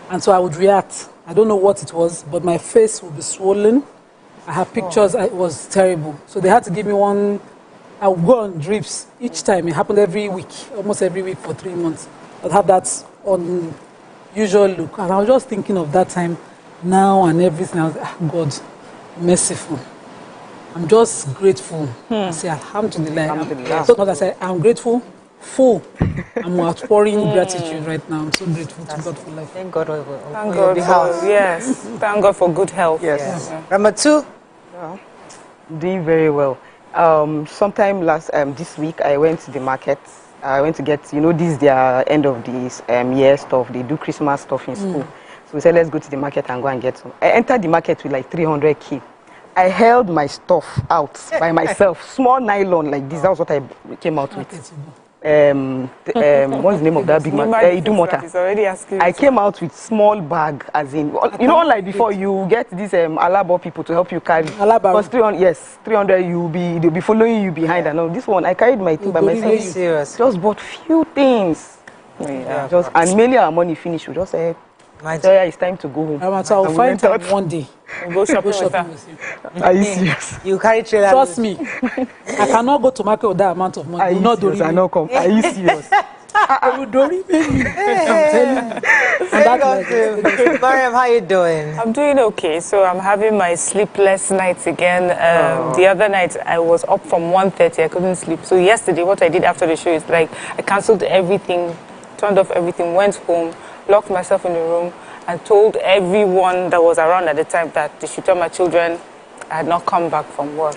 And so I would react. I don't know what it was, but my face would be swollen. I have pictures. It was terrible. So they had to give me one. I would go on drips each time. It happened every week, almost every week for 3 months. I'd have that unusual look. And I was just thinking of that time now and everything. I was like, God, merciful. I'm just grateful. I say, Alhamdulillah. So I say, I'm grateful, full. I'm outpouring gratitude right now. I'm so grateful to God for life. Thank God for Thank God for, yes. Thank God for good health. Yes. Number 2? Doing very well. Sometime this week, I went to the market. I went to get, this is their end of the year stuff. They do Christmas stuff in school. So we said, let's go to the market and go and get some. I entered the market with like 300K. I held my stuff out by myself. Small nylon like this. That was what I came out with. What's the name of that big man? I came out with small bag, as in, unlike before, you get these Alaba people to help you carry. Because 300, they'll be following you behind. And all. This one, I carried my thing by myself. Serious. Just bought few things. And mainly our money finished. We just said, it's time to go home. I'll find time one day. We'll go shopping with you. Are you serious? You carry trailer. Trust me. I cannot go to market with that amount of money. Are you serious? I not come. Are you serious? I'm telling you. Mariam, how you doing? I'm doing okay. So I'm having my sleepless nights again. The other night I was up from 1:30. I couldn't sleep. So yesterday, what I did after the show is like I cancelled everything, turned off everything, went home, locked myself in the room, and told everyone that was around at the time that they should tell my children I had not come back from work.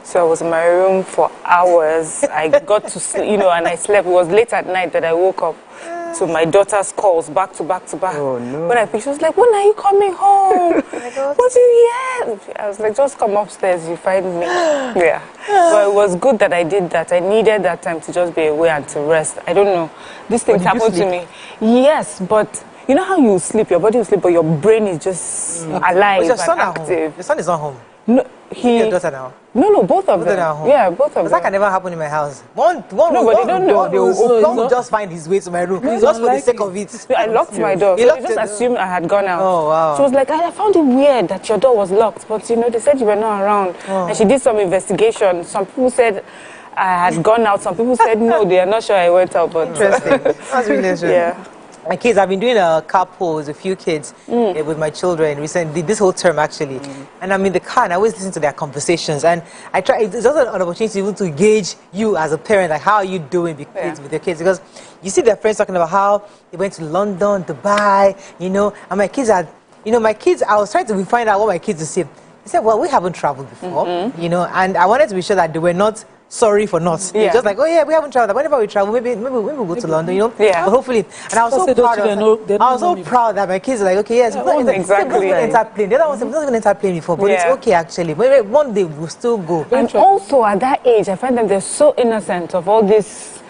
So I was in my room for hours. I got to sleep, and I slept. It was late at night that I woke up to my daughter's calls back to back to back. Oh, no. When I picked, she was like, when are you coming home? What do you hear? I was like, just come upstairs, you find me. Yeah. But it was good that I did that. I needed that time to just be away and to rest. I don't know. These things happened to me. Yes, but you know how you sleep, your body will sleep, but your brain is just alive your son and active. Your son is not home. No, Your daughter now. No, both of them. Are home. Yeah, both of them. That can never happen in my house. One but they don't know. One will just find his way to my room. Just for the sake of it. I locked my door. So they just assumed I had gone out. Oh, wow. She was like, I found it weird that your door was locked, but they said you were not around. And she did some investigation. Some people said I had gone out. Some people said no, they are not sure I went out. But interesting. That's really interesting. Yeah. My kids, I've been doing a car poll with a few kids with my children recently, this whole term actually. And I'm in the car and I always listen to their conversations. And I try, it's also an opportunity even to gauge you as a parent, like how are you doing with your kids? Because you see their friends talking about how they went to London, Dubai, and my kids are, I was trying to find out what my kids would say. They said, well, we haven't traveled before, and I wanted to be sure that they were not sorry for not. Just like, oh yeah, we haven't traveled. Whenever we travel, maybe we'll go to London, Yeah. But hopefully, and I was so proud. I was so proud that my kids are like, okay, yes, exactly. enter plane. The other one said, we've not even entered plane before, but it's okay actually. Maybe one day we'll still go. And also at that age, I find them they're so innocent of all this.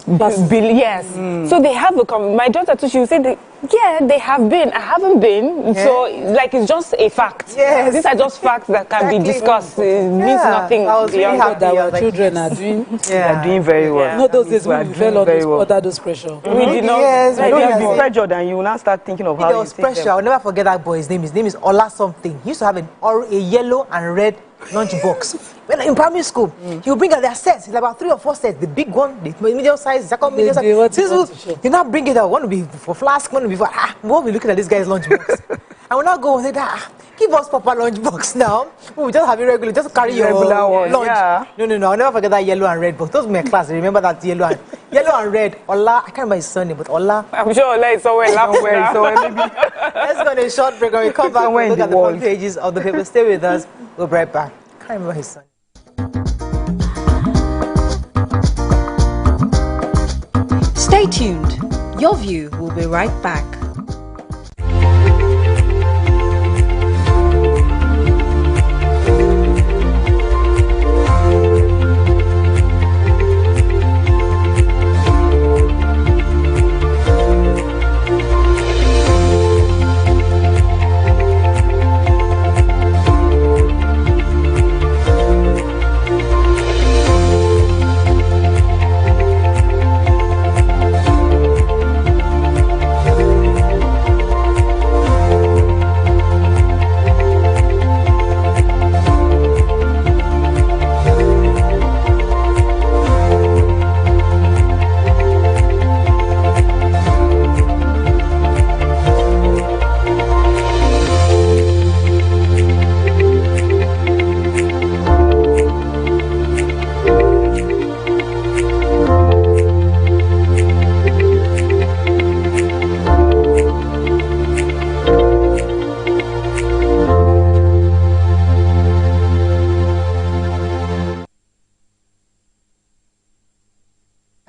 Yes. So they have my daughter too, she would say, they have been. I haven't been. Yeah. So, it's just a fact. Yes. These are just facts that can be discussed. It means nothing. I was really happy that our children are doing. They are doing very well. Not those days when we fell under those pressure. We did not. Yes. You'll be pressured and you will now start thinking of how there was pressure. I'll never forget that boy's name. His name is Ola something. He used to have a yellow and red lunchbox. When in primary school, he would bring out their sets. It's about 3 or 4 sets. The big one, the medium size, the second medium size. You now bring it out. One will be for flask, one will be for we'll be looking at this guy's lunchbox. I will not go and say give us proper lunchbox now. We just have it regular. Just carry your regular one. lunch. Yeah. No. I'll never forget that yellow and red box. Those were my class. Remember that yellow and red. Ola, I can't remember his surname, but Ola. I'm sure Ola is somewhere maybe. Let's go on a short break. When we come back, we'll look at the front pages of the paper. Stay with us. We'll be right back. I can't remember his son. Stay tuned. Your View will be right back.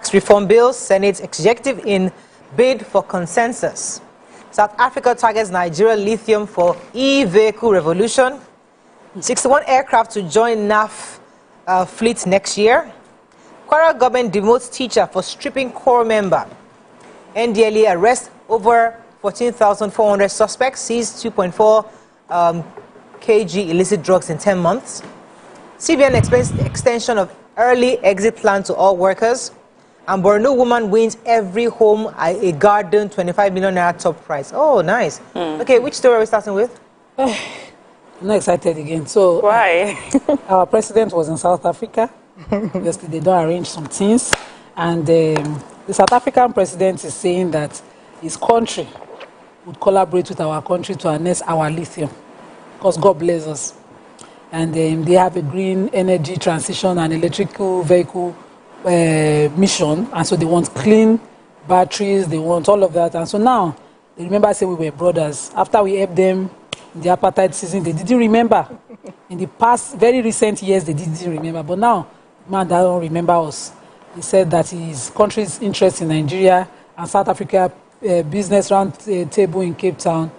Tax reform bill, Senate executive in bid for consensus. South Africa targets Nigeria lithium for e-vehicle revolution. 61 aircraft to join NAF fleet next year. Kwara government demotes teacher for stripping core member. NDLA arrests over 14,400 suspects, seized 2.4 kg illicit drugs in 10 months. CBN explains the extension of early exit plan to all workers. And Borno woman wins every home a garden 25 million naira top prize. Oh, nice. Okay, which story are we starting with? I'm not excited again. So Why? our president was in South Africa. Obviously, they don't arrange some things. And the South African president is saying that his country would collaborate with our country to harness our lithium. Because God bless us. And they have a green energy transition and electrical vehicle mission. And so they want clean batteries. They want all of that. And so now, they remember I said we were brothers. After we helped them in the apartheid season, they didn't remember. In the past, very recent years, they didn't remember. But now, man, they don't remember us. He said that his country's interest in Nigeria and South Africa business round table in Cape Town,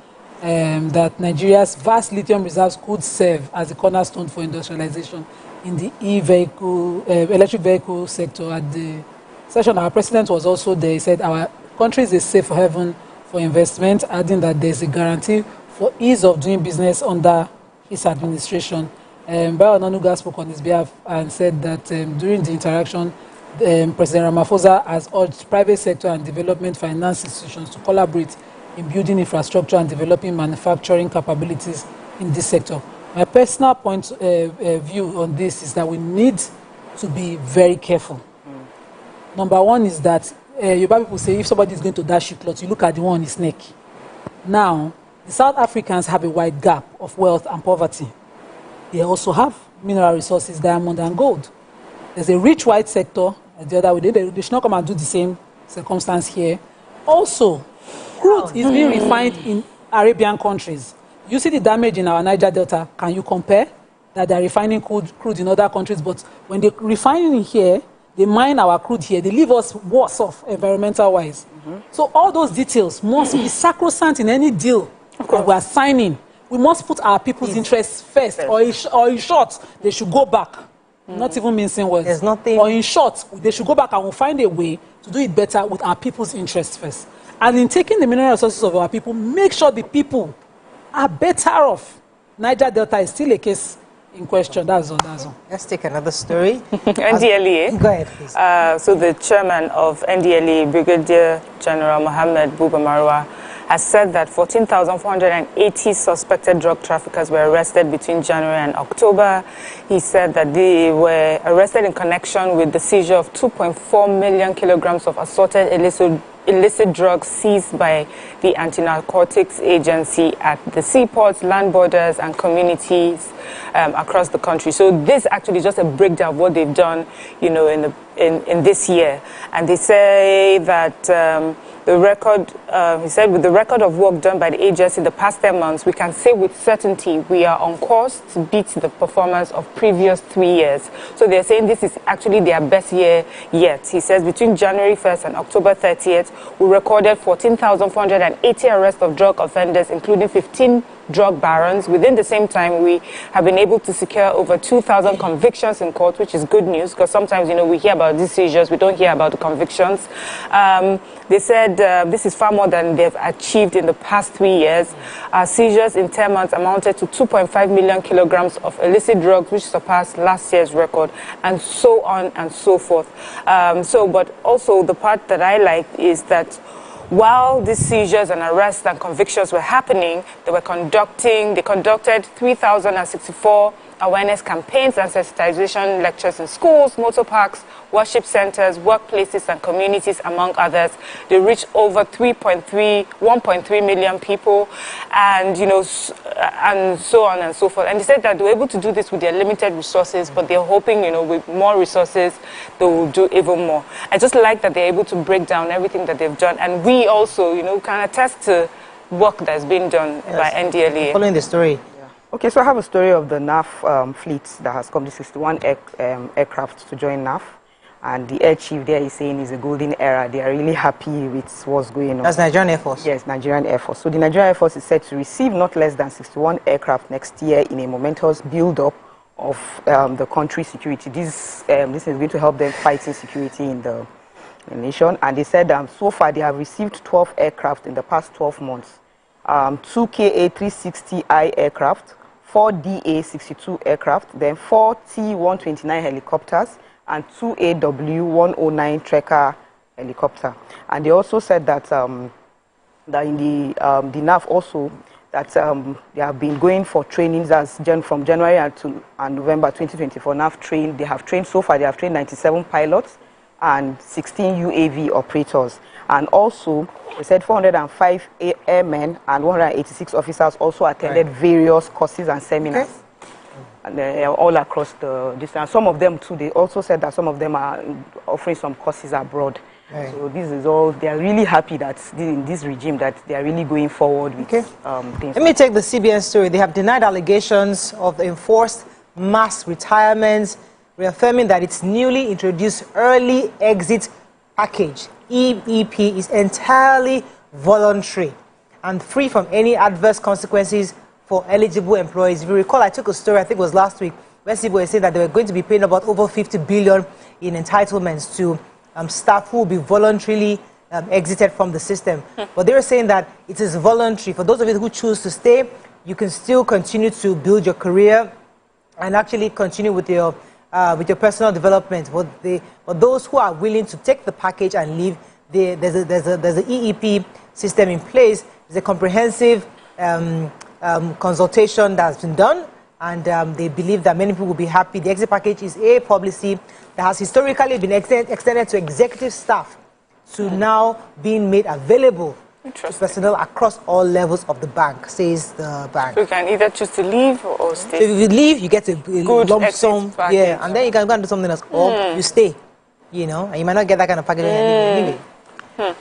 that Nigeria's vast lithium reserves could serve as a cornerstone for industrialization in the e-vehicle, electric vehicle sector. At the session, our president was also there. He said our country is a safe haven for investment, adding that there's a guarantee for ease of doing business under his administration. Bayo Onanuga spoke on his behalf and said that during the interaction, President Ramaphosa has urged private sector and development finance institutions to collaborate in building infrastructure and developing manufacturing capabilities in this sector. My personal point view on this is that we need to be very careful. Number one is that Yoruba people say if somebody is going to dash you cloth, you look at the one on his neck. Now, the South Africans have a wide gap of wealth and poverty. They also have mineral resources, diamond and gold. There's a rich white sector. The other way, they should not come and do the same circumstance here. Also, crude is being refined in Arabian countries. You see the damage in our Niger Delta. Can you compare that they're refining crude in other countries? But when they're refining here, they mine our crude here. They leave us worse off environmental-wise. So all those details must be sacrosanct in any deal that we are signing. We must put our people's interests first. Or in short, they should go back. Not even mincing words. There's nothing. Or in short, they should go back and we'll find a way to do it better with our people's interests first. And in taking the mineral resources of our people, make sure the people are better off. Niger Delta is still a case in question. That's all. Let's take another story. NDLA. Go ahead, please. So the chairman of NDLA, Brigadier General Mohammed Buba Marwa, has said that 14,480 suspected drug traffickers were arrested between January and October. He said that they were arrested in connection with the seizure of 2.4 million kilograms of assorted illicit drugs seized by the Anti-Narcotics Agency at the seaports, land borders, and communities across the country. So this actually is just a breakdown of what they've done, you know, in this year. And they say that the record, he said, with the record of work done by the agency in the past 10 months, we can say with certainty we are on course to beat the performance of previous 3 years. So they're saying this is actually their best year yet. He says between January 1st and October 30th, we recorded 14,480 arrests of drug offenders, including 15 drug barons. Within the same time, we have been able to secure over 2,000 convictions in court, which is good news because sometimes, you know, we hear about these seizures, we don't hear about the convictions. They said this is far more than they've achieved in the past 3 years. Our seizures in 10 months amounted to 2.5 million kilograms of illicit drugs, which surpassed last year's record, and so on and so forth. But also the part that I liked is that while these seizures and arrests and convictions were happening, they conducted 3,064 awareness campaigns and sensitization lectures in schools, motor parks, worship centers, workplaces, and communities, among others. They reached over 1.3 million people, and and so on and so forth. And they said that they were able to do this with their limited resources, but they're hoping, with more resources, they will do even more. I just like that they're able to break down everything that they've done, and we also, can attest to work that's been done by NDLA. Following the story. Okay, so I have a story of the NAF fleet that has come, the 61 aircraft to join NAF. And the air chief there is saying it's a golden era. They are really happy with what's going on. That's Nigerian Air Force? Yes, Nigerian Air Force. So the Nigerian Air Force is set to receive not less than 61 aircraft next year in a momentous build-up of the country's security. This is going to help them fight insecurity in the nation. And they said so far they have received 12 aircraft in the past 12 months. 2 KA-360I aircraft, 4 DA-62 aircraft, then 4 T-129 helicopters, and 2 AW-109 Trekker helicopter. And they also said that that in the NAF also, that they have been going for trainings from January and November 2024. NAF they have trained so far, they have trained 97 pilots and 16 UAV operators. And also, they said 405 airmen and 186 officers also attended various courses and seminars. Okay. And they are all across the distance. Some of them too, they also said that some of them are offering some courses abroad. Right. So this is all, they are really happy that in this regime that they are really going forward with things. Let me take the CBN story. They have denied allegations of enforced mass retirements, reaffirming that its newly introduced early exit package, EEP, is entirely voluntary and free from any adverse consequences for eligible employees. If you recall, I took a story, I think it was last week, where people were saying that they were going to be paying about over 50 billion in entitlements to staff who will be voluntarily exited from the system. But they were saying that it is voluntary. For those of you who choose to stay, you can still continue to build your career and actually continue with your personal development. But those who are willing to take the package and leave, there's an EEP system in place. There's a comprehensive consultation that's been done, and they believe that many people will be happy. The exit package is a policy that has historically been extended to executive staff to now being made available to personnel across all levels of the bank, says the bank. So you can either choose to leave or stay. So if you leave, you get a lump sum, and then you can go and do something else, or you stay, and you might not get that kind of package anyway.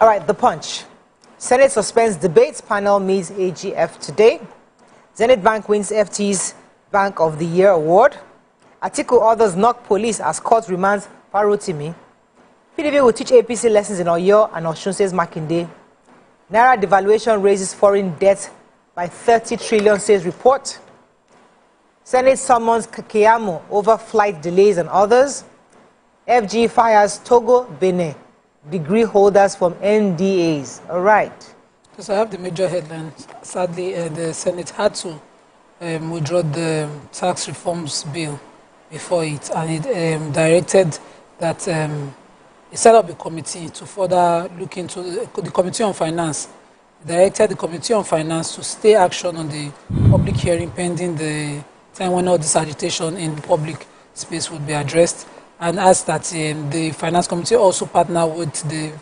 All right, the Punch. Senate suspends debates, panel meets AGF today. Zenith Bank wins FT's Bank of the Year award. Atiku others knock police as court remands Farotimi. PDP will teach APC lessons in Oyo and Osun, says Makinde. Naira devaluation raises foreign debt by 30 trillion, says report. Senate summons Keyamo over flight delays and others. FG fires Togo, Benin degree holders from NDAs. All right. So I have the major headlines. Sadly, the Senate had to withdraw the tax reforms bill before it, and it directed that it set up a committee to further look into the Committee on Finance. Directed the Committee on Finance to stay action on the public hearing pending the time when all this agitation in the public space would be addressed, and asked that the Finance Committee also partner with the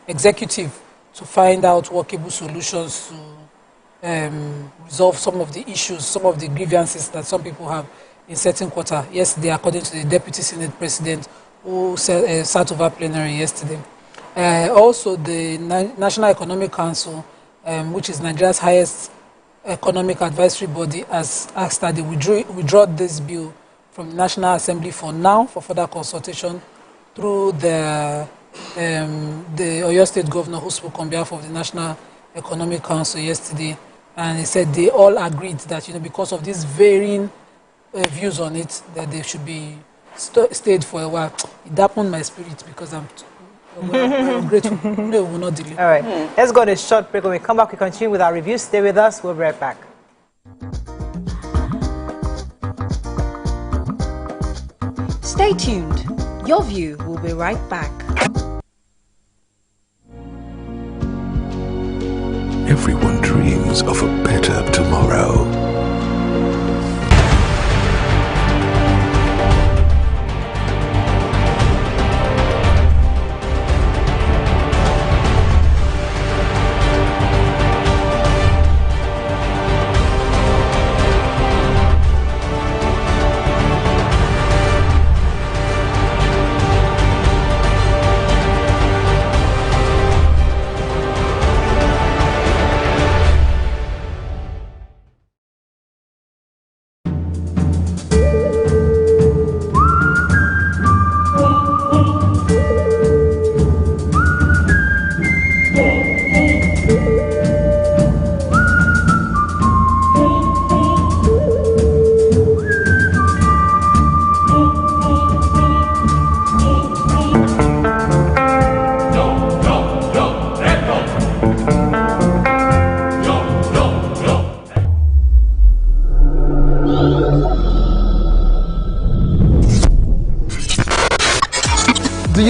executive to find out workable solutions to resolve some of the issues, some of the grievances that some people have in certain quarter. Yesterday, according to the Deputy Senate President, who sat over plenary yesterday. Also, the National Economic Council, which is Nigeria's highest economic advisory body, has asked that they withdraw this bill from the National Assembly for now, for further consultation through the Oyo State Governor, who spoke on behalf of the National Economic Council yesterday, and he said they all agreed that because of these varying views on it, that they should be stayed for a while. It dampened my spirit because I'm grateful. No, we will not delay. All right, let's go on a short break. When we come back, we continue with our review. Stay with us. We'll be right back. Stay tuned. Your view will be right back. Everyone dreams of a better tomorrow.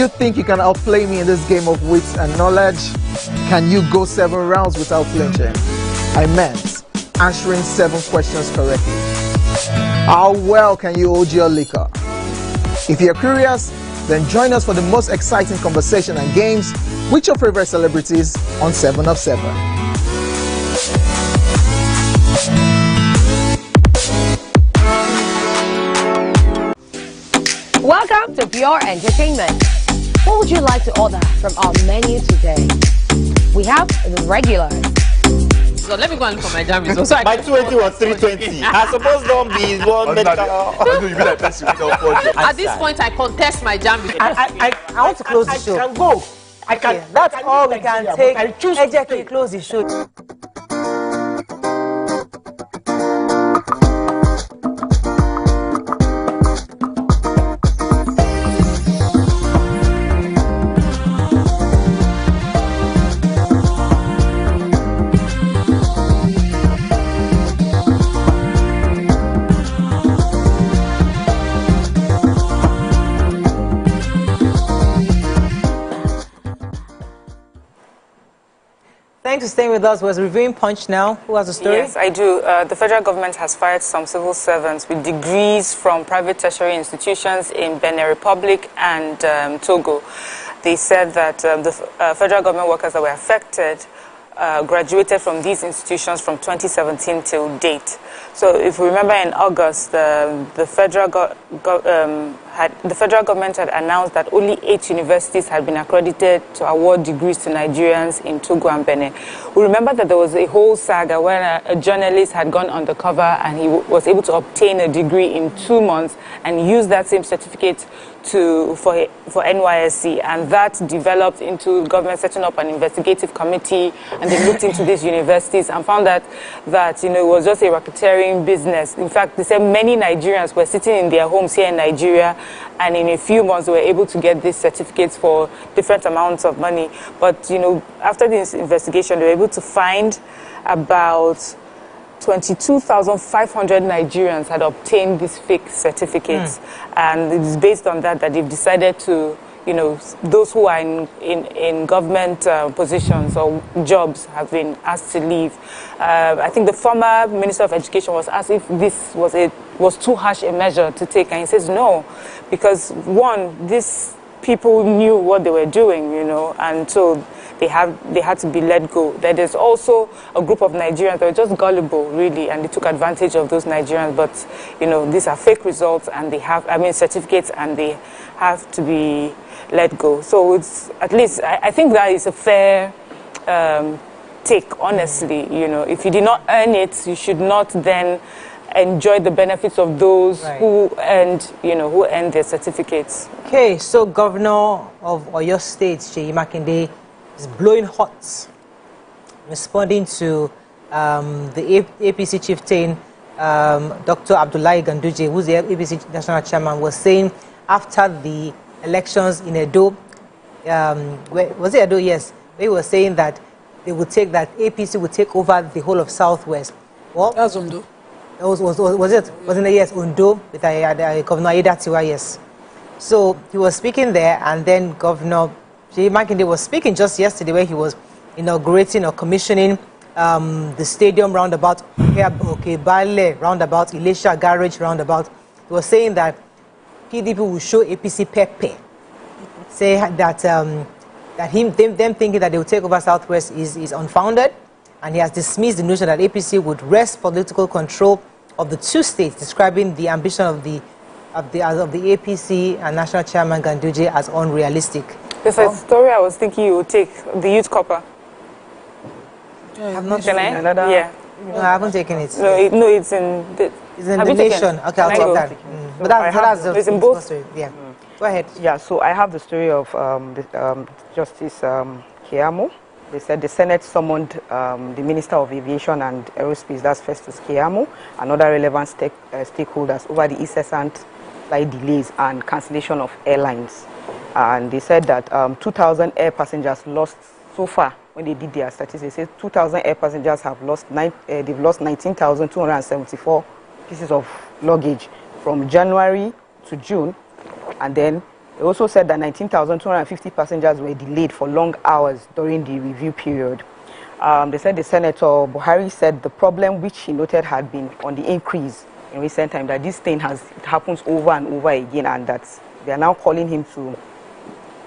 you think you can outplay me in this game of wits and knowledge? Can you go 7 rounds without flinching? I meant answering 7 questions correctly. How well can you hold your liquor? If you're curious, then join us for the most exciting conversation and games with your favorite celebrities on 7 of 7. Welcome to Pure Entertainment. What would you like to order from our menu today? We have the regulars. So let me go and look for my jam results. So my 20 was 320. I suppose don't be one medical. At this point, I contest my jam results. I want to close the show. I can go. I can. Okay, that's all we can take. I choose to Ejeki, close the show. Thanks for staying with us. We're reviewing Punch now. Who has the story? Yes, I do. The federal government has fired some civil servants with degrees from private tertiary institutions in Benin Republic and Togo. They said that the federal government workers that were affected graduated from these institutions from 2017 till date. So if you remember in August, the federal government had announced that only 8 universities had been accredited to award degrees to Nigerians in Togo and Benin. We remember that there was a whole saga where a journalist had gone undercover and he was able to obtain a degree in 2 months and use that same certificate for NYSC, and that developed into government setting up an investigative committee, and they looked into these universities and found that it was just a racketeering business. In fact, they said many Nigerians were sitting in their homes here in Nigeria, and in a few months they were able to get these certificates for different amounts of money. But after this investigation, they were able to find about 22,500 Nigerians had obtained these fake certificates, and it is based on that they've decided to, those who are in government positions or jobs have been asked to leave. I think the former Minister of Education was asked if this was too harsh a measure to take, and he says no, because one, these people knew what they were doing, and so they had to be let go. There's also a group of Nigerians that were just gullible, really, and they took advantage of those Nigerians. But these are fake results, and certificates, and they have to be let go. So it's at least I think that is a fair take. Honestly, if you did not earn it, you should not then enjoy the benefits of those who earned their certificates. Okay, so Governor of Oyo State, Seyi Makinde, is blowing hot, responding to the APC chieftain, Dr. Abdullahi Ganduje, who's the APC national chairman, was saying after the elections in Edo, was it Edo? Yes. They were saying that APC would take over the whole of Southwest. Well, that's Ondo. Was it? Wasn't it? Yes, Ondo with Governor Aiyedatiwa, yes. So he was speaking there, and then Governor Seyi Makinde was speaking just yesterday where he was inaugurating or commissioning the stadium roundabout, Bale roundabout, Ilesha Garage roundabout. He was saying that PDP will show APC Pepe. Say that them thinking that they will take over Southwest is unfounded, and he has dismissed the notion that APC would wrest political control of the 2 states, describing the ambition of the APC and National Chairman Ganduje as unrealistic. There's a story I was thinking you would take, the youth copper. I've not Can I? another. Yeah. No, I haven't taken it. No, it's in the... It's in the Nation. Okay, I'll take that. But that's it's in both. Yeah. Go ahead. Yeah, so I have the story of Justice Keyamo. They said the Senate summoned the Minister of Aviation and Aerospace, that's Festus Keyamo, and other relevant stakeholders over the incessant flight delays and cancellation of airlines. And they said that 2,000 air passengers lost so far. When they did their statistics, they said 2,000 air passengers have lost they've lost 19,274 pieces of luggage from January to June, and then They also said that 19,250 passengers were delayed for long hours during the review period. They said the Senator Buhari said the problem which he noted had been on the increase in recent time, that this thing it happens over and over again, and that they are now calling him to,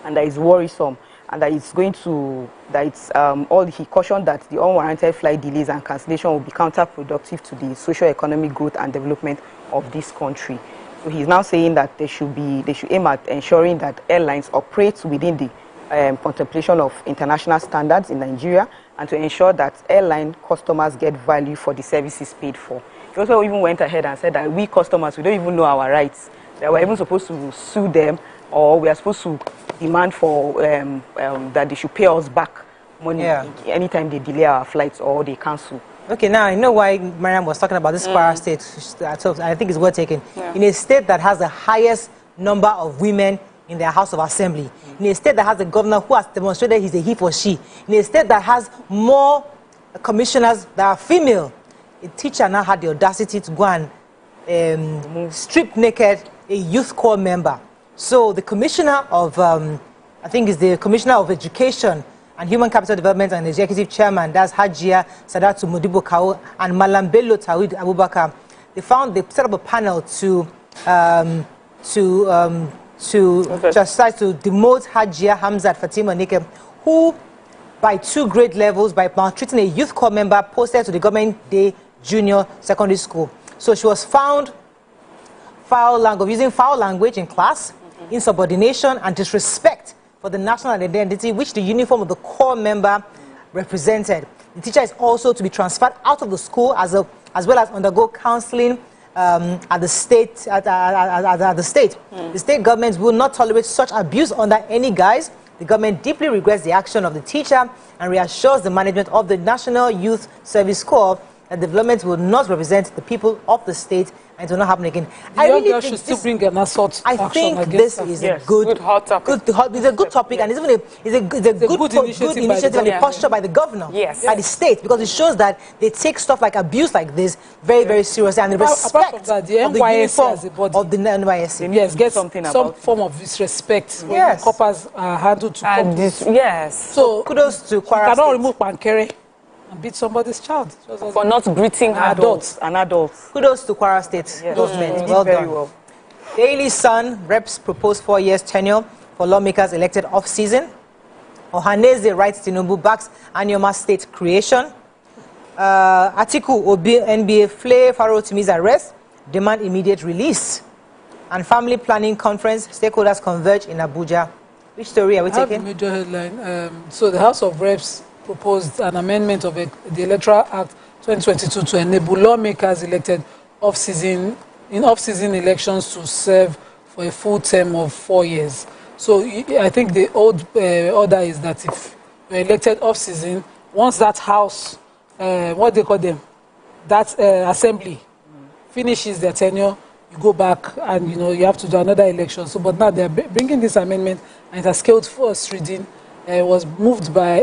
and that is worrisome, and that it's going to, that it's he cautioned that the unwarranted flight delays and cancellation will be counterproductive to the socio-economic growth and development of this country. So he's now saying that they should aim at ensuring that airlines operate within the contemplation of international standards in Nigeria, and to ensure that airline customers get value for the services paid for. He also even went ahead and said that we customers, we don't even know our rights. That we're even supposed to sue them, or we are supposed to demand for that they should pay us back money anytime they delay our flights or they cancel. Okay, now I know why Mariam was talking about this Kwara state. So I think it's worth taking. In a state that has the highest number of women in their House of Assembly, in a state that has a governor who has demonstrated he's a he for she, in a state that has more commissioners that are female, a teacher now had the audacity to go and strip naked a youth corps member. So the commissioner of, I think is the commissioner of Education and Human Capital Development and Executive Chairman, that's Hajia Sadatu Modibo Kao and Malambello Tawid Abubakar. They set up a panel to decide to demote Hajia Hamzat Fatima Nikem, who by 2 grade levels, by maltreating a youth corps member, posted to the Government Day Junior Secondary School. So she was found using foul language in class, insubordination and disrespect for the national identity which the uniform of the corps member represented. The teacher is also to be transferred out of the school as well as undergo counseling at the state. The state government will not tolerate such abuse under any guise. The government deeply regrets the action of the teacher and reassures the management of the National Youth Service Corps that development will not represent the people of the state, and it will not happen again. I really think should still bring an assault I think this is a good hot topic. It's a good topic, and it's a good initiative and a posture by the governor, by the state, because it shows that they take stuff like abuse like this very, very seriously, and the respect of the uniform of the NYSC. Yes, get some form of disrespect. Yes, coppers are handled to this. Yes. So kudos to Kwara State. Cannot remove pankere and beat somebody's child for not greeting adults. Kudos to Kwara State government. Well done. Well. Daily Sun reps proposed 4 years tenure for lawmakers elected off-season. Ohaneze writes Tinubu backs Anyoma state creation. Atiku Obi NBA flay Pharaoh Timi's arrest, demand immediate release. And family planning conference, stakeholders converge in Abuja. Which story are we taking? The major headline. So the House of Reps proposed an amendment of the Electoral Act 2022 to enable lawmakers elected off-season elections to serve for a full term of 4 years. So I think the old order is that if you're elected off-season, once that house, what they call them, that assembly finishes their tenure, you go back and you have to do another election. So, but now they're bringing this amendment, and it has scaled first reading. Was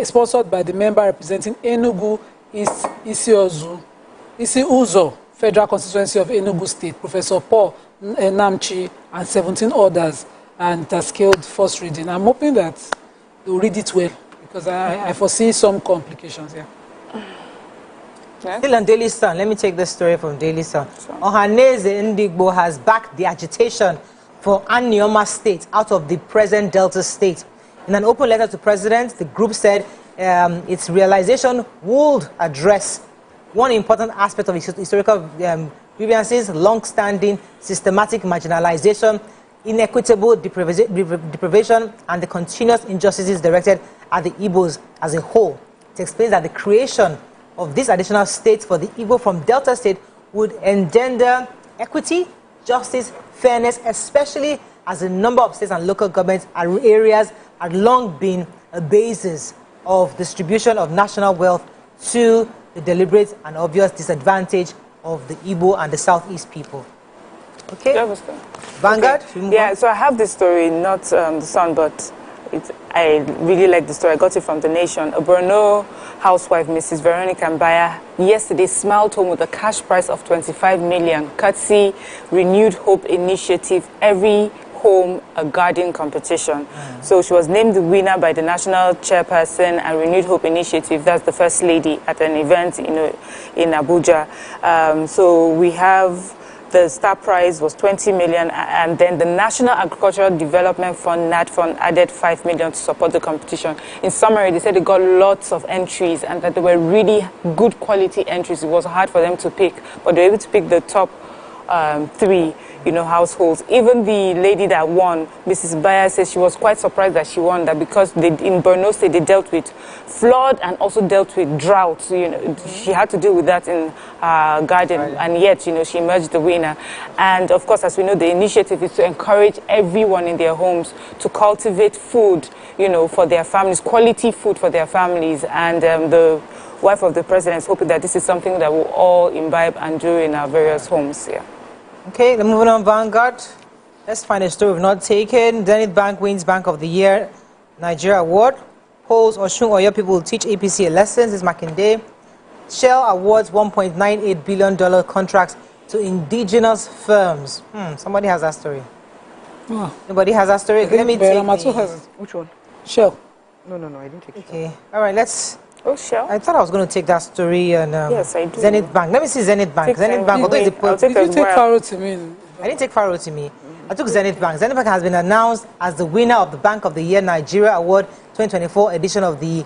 sponsored by the member representing Enugu East Isi-Uzo Federal Constituency of Enugu State, Professor Paul Namchi, and 17 others, and it has scaled first reading. I'm hoping that they'll read it well, because I foresee some complications here. Still on Daily Sun, let me take this story from Daily Sun. Ohaneze Ndigbo has backed the agitation for Anyoma State out of the present Delta State. In an open letter to President, the group said its realization would address one important aspect of historical grievances: long-standing systematic marginalization, inequitable deprivation, and the continuous injustices directed at the Igbos as a whole. It explains that the creation of this additional state for the Igbo from Delta State would engender equity, justice, fairness, especially as a number of states and local governments areas had long been a basis of distribution of national wealth to the deliberate and obvious disadvantage of the Igbo and the Southeast people. Okay? Vanguard? Okay. Yeah, so I have this story, not the Sun, but I really like the story. I got it from The Nation. A Borno housewife, Mrs. Veronica Appiah, yesterday smiled home with a cash prize of 25 million, courtesy Renewed Hope Initiative. Every home a garden competition. So she was named the winner by the national chairperson and Renewed Hope Initiative. That's the first lady at an event, in Abuja. So we have the star prize was 20 million, and then the National Agricultural Development Fund, NADFund, added 5 million to support the competition. In summary, they said they got lots of entries and that they were really good quality entries. It was hard for them to pick, but they were able to pick the top 3, households. Even the lady that won, Mrs. Bayer, says she was quite surprised that she won, that because in Borno State they dealt with flood and also dealt with drought. So, she had to deal with that in her garden, and yet, she emerged the winner. And of course, as we know, the initiative is to encourage everyone in their homes to cultivate food, for their families, quality food for their families. And the wife of the president is hoping that this is something that we'll all imbibe and do in our various homes here. Okay, then moving on, Vanguard. Let's find a story we've not taken. Zenith Bank wins Bank of the Year Nigeria Award. Polls Osun Oyo people will teach APC a lesson. This is Makinde. Shell awards $1.98 billion contracts to indigenous firms. Somebody has that story. Nobody has that story? Let me take Which one? Shell. No, I didn't take it. Okay, all right, let's... Oh, Shell? I thought I was going to take that story on yes, I do. Zenith Bank. Let me see Zenith Bank. Zenith Bank. Did you take Faro to me? I didn't take Faro to me. I took Zenith Bank. Zenith Bank has been announced as the winner of the Bank of the Year Nigeria Award 2024 edition of the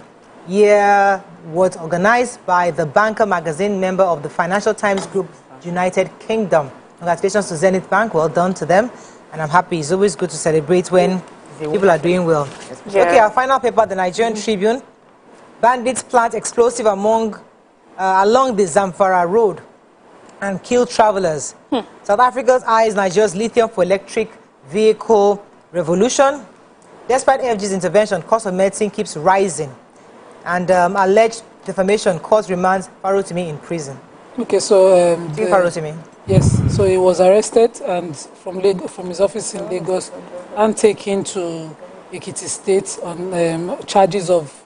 year, was organized by the Banker magazine, member of the Financial Times Group, United Kingdom. Congratulations to Zenith Bank. Well done to them. And I'm happy. It's always good to celebrate when people are doing well. Yeah. Okay, our final paper, the Nigerian Tribune. Bandits plant explosive along the Zamfara Road and kill travelers. South Africa's eyes Nigeria's lithium for electric vehicle revolution. Despite AFG's intervention, cost of medicine keeps rising. And alleged defamation caused remands Farotimi in prison. Okay, so... Farotimi. Yes, so he was arrested and from his office in Lagos and taken to Ekiti State on charges of,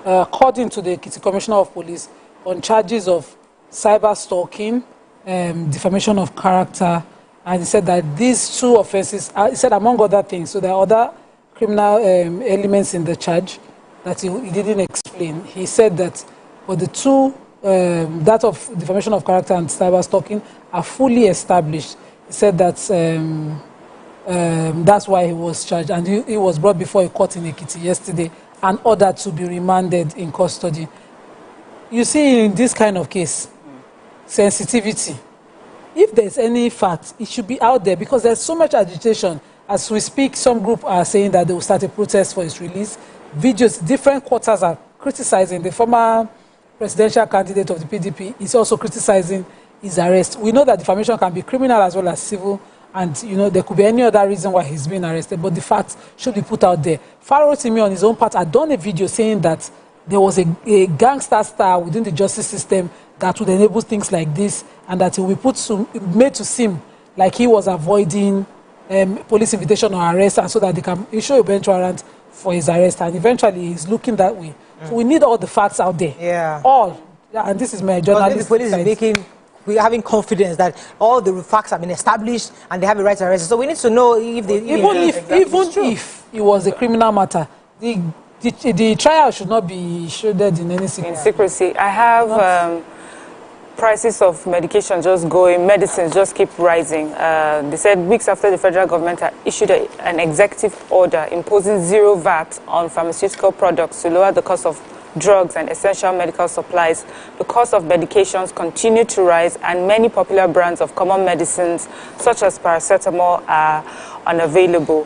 according to the Ekiti Commissioner of Police, on charges of cyber stalking, defamation of character, and he said that these 2 offenses, he said among other things, so there are other criminal elements in the charge that he didn't explain. He said that for the 2, that of defamation of character and cyber stalking, are fully established. He said that that's why he was charged, and he was brought before a court in Ekiti yesterday and ordered to be remanded in custody. You see, in this kind of case, sensitivity, if there's any fact, it should be out there because there's so much agitation. As we speak, some group are saying that they will start a protest for his release. Videos, different quarters are criticizing. The former presidential candidate of the PDP is also criticizing his arrest. We know that defamation can be criminal as well as civil, and there could be any other reason why he's being arrested, but the facts should be put out there. Farotimi on his own part had done a video saying that there was a gangster star within the justice system that would enable things like this, and that he will be made to seem like he was avoiding police invitation or arrest, and so that they can issue a bench warrant for his arrest, and eventually he's looking that way. So we need all the facts out there. Yeah. All. Yeah, and this is my journalist. The police is making... We're having confidence that all the facts have been established and they have a right to arrest. So we need to know if they... Even if it was a criminal matter, the trial should not be shrouded in any secrecy. I have prices of medication just going, medicines just keep rising. They said weeks after the federal government had issued an executive order imposing 0 VAT on pharmaceutical products to lower the cost of drugs and essential medical supplies, the cost of medications continue to rise, and many popular brands of common medicines, such as paracetamol, are unavailable.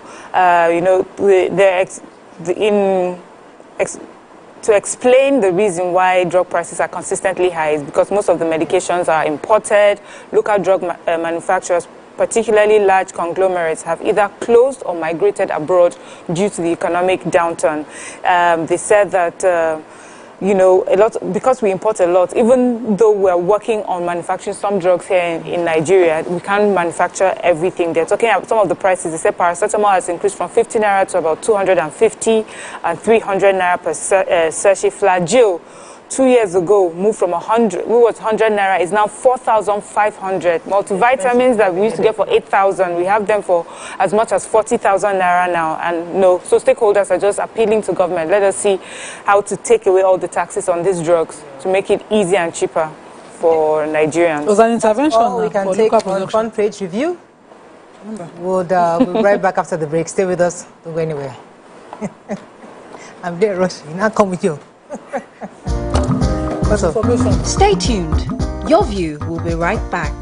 To explain the reason why drug prices are consistently high is because most of the medications are imported. Local drug manufacturers, particularly large conglomerates, have either closed or migrated abroad due to the economic downturn. They said that, because we import a lot, even though we're working on manufacturing some drugs here in Nigeria, we can't manufacture everything. They're talking about some of the prices. They said paracetamol has increased from 50 naira to about 250 and 300 naira per sachet. Flagyl 2 years ago moved from 100, we was 100 naira, is now 4,500. Multivitamins that we used to get for 8,000, we have them for as much as 40,000 naira now. And no, so stakeholders are just appealing to government. Let us see how to take away all the taxes on these drugs to make it easier and cheaper for Nigerians. It was an intervention. We can take on front page review. We'll be right back after the break. Stay with us. Don't go anywhere. I'm there, Roshi. Now come with you. What's up? Stay tuned. Your View will be right back.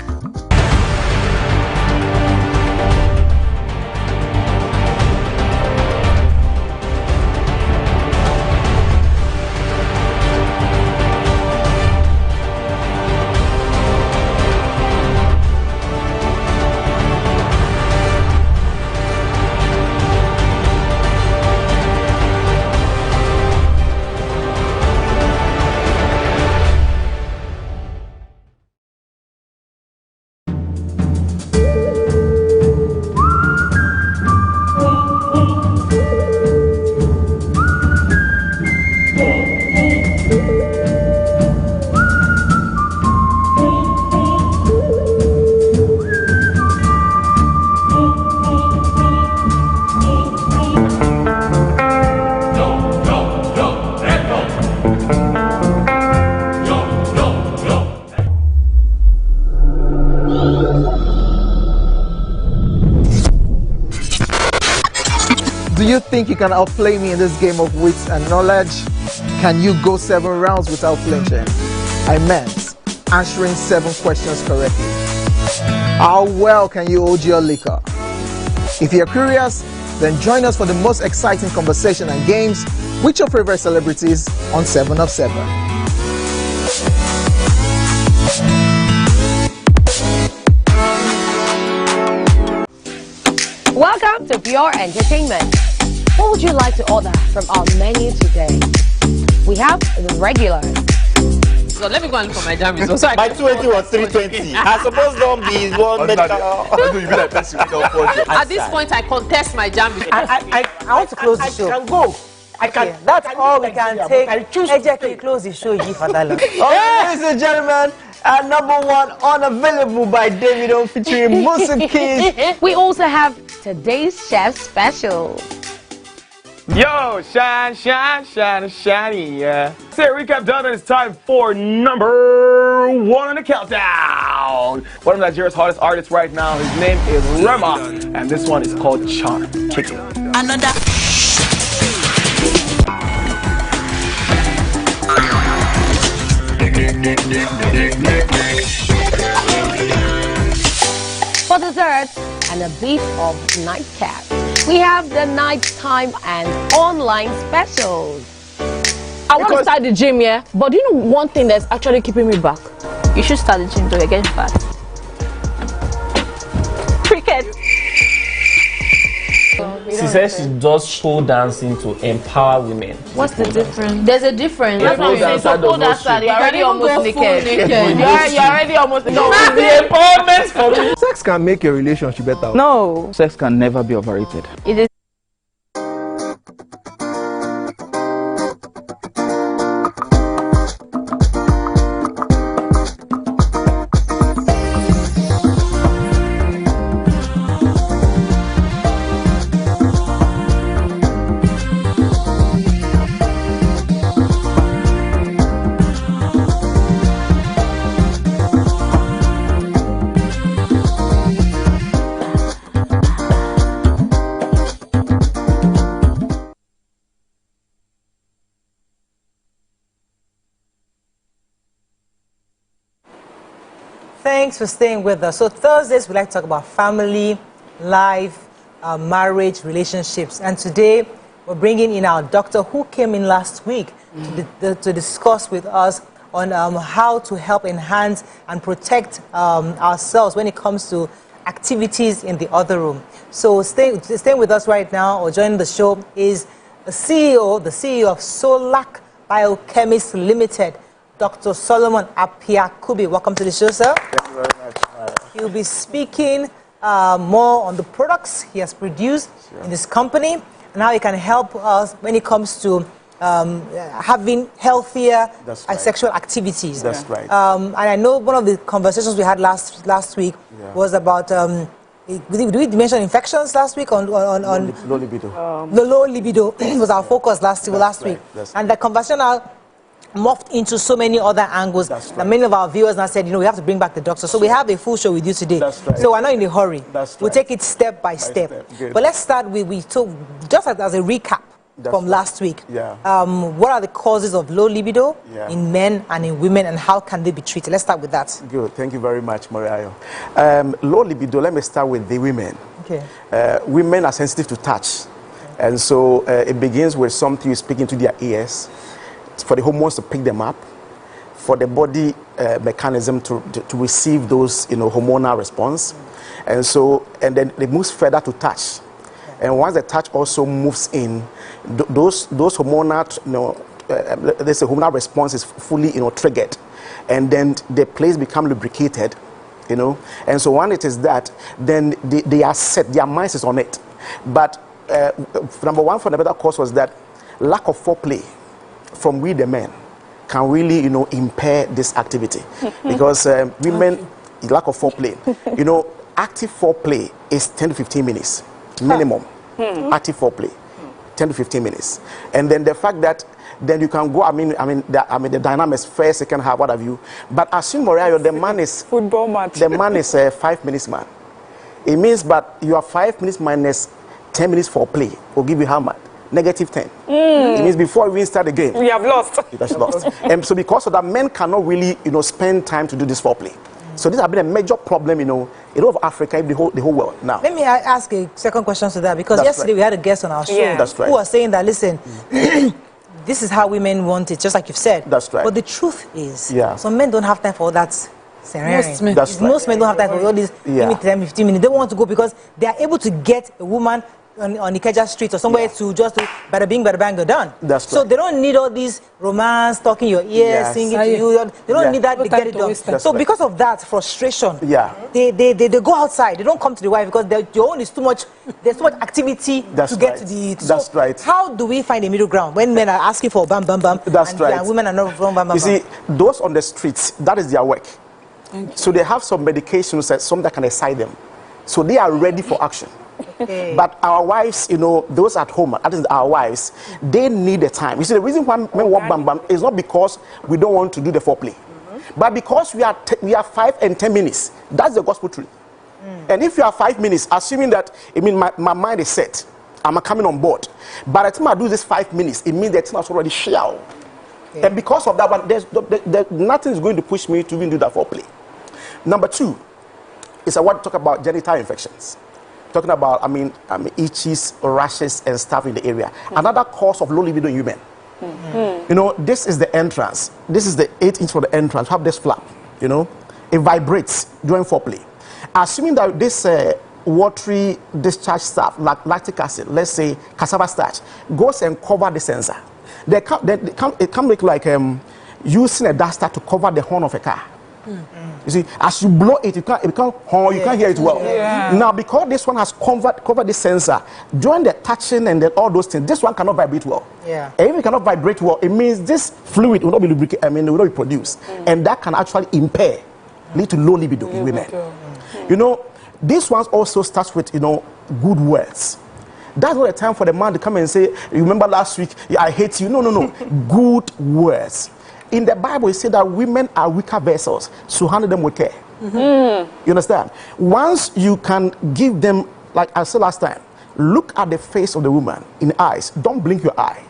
Do you think you can outplay me in this game of wits and knowledge? Can you go 7 rounds without flinching? I meant answering 7 questions correctly. How well can you hold your liquor? If you're curious, then join us for the most exciting conversation and games with your favorite celebrities on 7 of 7. Welcome to Pure Entertainment. What would you like to order from our menu today? We have the regulars. So let me go and look for my jam results. My 20 was 320. I suppose don't be one medical. At this point, I contest my jam results. I want to close the show. I can go. I can. Okay, that's all we can take. I choose Ejeki, close the show. Ladies and gentlemen, number 1 unavailable by Davido featuring Musa Keys. We also have today's chef special. Yo, shine, shine, shine, shiny, yeah. Say recap done, and it's time for number 1 on the countdown. One of Nigeria's hottest artists right now, his name is Rema, and this one is called Charm. Kick it. Another. For dessert and a bit of nightcap, we have the nighttime and online specials. I want to start the gym, yeah? But do you know one thing that's actually keeping me back? You should start the gym though, you're getting fat. Cricket. She says she does pole dancing to empower women. What's the difference? There's a difference. That's what I'm saying. So pole dancer, you're already almost naked. You're already almost naked. No, it's the empowerment for me. Sex can make your relationship better. No. Sex can never be overrated. It is. Thanks for staying with us. So Thursdays, we like to talk about family, life, marriage, relationships. And today, we're bringing in our doctor who came in last week to discuss with us on how to help enhance and protect ourselves when it comes to activities in the other room. So staying with us right now or joining the show is the CEO of Solac Biochemists Limited, Dr. Solomon Appiah Kubi. Welcome to the show, sir. Thank you very much. He'll be speaking more on the products he has produced in his company and how he can help us when it comes to having healthier That's right. sexual activities. That's right. And I know one of the conversations we had last week was about. Did we mention infections last week on low libido? The low libido was our focus last week, and the conversation now morphed into so many other angles. And many of our viewers now said, we have to bring back the doctor. So we have a full show with you today. So we're not in a hurry. We'll take it step by step. But let's start with just as a recap from last week. What are the causes of low libido in men and in women, and how can they be treated? Let's start with that. Good. Thank you very much, Mariah. Low libido, let me start with the women. Okay. Women are sensitive to touch. And so it begins with something you speak into their ears, for the hormones to pick them up, for the body mechanism to receive those hormonal response. And then it moves further to touch. And once the touch also moves in, those hormonal, there's a hormonal response is fully, triggered, and then the place become lubricated, And so when it is that, then they are set, their minds is on it. But number one fundamental cause was that lack of foreplay from we the men can really, impair this activity, because women lack of foreplay. Active foreplay is 10 to 15 minutes minimum. Active foreplay, 10 to 15 minutes, and then the fact that then you can go. The dynamics first, second half, what have you. But assume Morayo, the man is football match. The man is a 5 minutes man. It means, but you are 5 minutes minus 10 minutes for play will give you how much? -10. It means before we start the game, we have lost. It has lost. And so because of that, men cannot really, spend time to do this foreplay. So this has been a major problem, in all of Africa, the whole world now. Let me ask a second question to that, because yesterday we had a guest on our show who was saying that, listen, this is how women want it, just like you've said. That's right. But the truth is, some men don't have time for all that. Most men don't have time for all this 10, 15 minutes. They want to go because they are able to get a woman on Ikeja Street or somewhere to just bada bing, bada bang, you're done. That's so they don't need all these romance, talking your ears, singing to you. They don't need that. They get it done. So because of that frustration, they go outside. They don't come to the wife because your own is too much. There's too much activity to get to the. That's right. How do we find a middle ground when men are asking for bam, bam, bam? That's right. And women are not bam, bam, bam. You see, those on the streets, that is their work. So they have some medications some that can excite them. So they are ready for action. But our wives, those at home, that is our wives, they need the time. You see, the reason why men walk bam bam is not because we don't want to do the foreplay, but because we are 5 and 10 minutes. That's the gospel truth. And if you are 5 minutes, assuming that, my mind is set, I'm coming on board. By the time I do this 5 minutes, it means that it's already shell. And because of that one, nothing is going to push me to even do that foreplay. Number two is I want to talk about genital infections. Talking about, itches, rashes, and stuff in the area. Another cause of low libido in women. This is the entrance. This is the 8 inch for the entrance. Have this flap. It vibrates during foreplay. Assuming that this watery discharge stuff, like lactic acid, let's say cassava starch, goes and cover the sensor. It can make like using a duster to cover the horn of a car. You see, as you blow it, you can't hear it well. Now, because this one has covered the sensor, during the touching and all those things, this one cannot vibrate well. And if it cannot vibrate well, it means this fluid will not be lubricated, will not be produced. And that can actually lead to low libido in women. This one also starts with, good words. That's not the time for the man to come and say, you remember last week, I hate you. No. Good words. In the Bible, it said that women are weaker vessels, so handle them with care. You understand? Once you can give them, like I said last time, look at the face of the woman in the eyes. Don't blink your eye.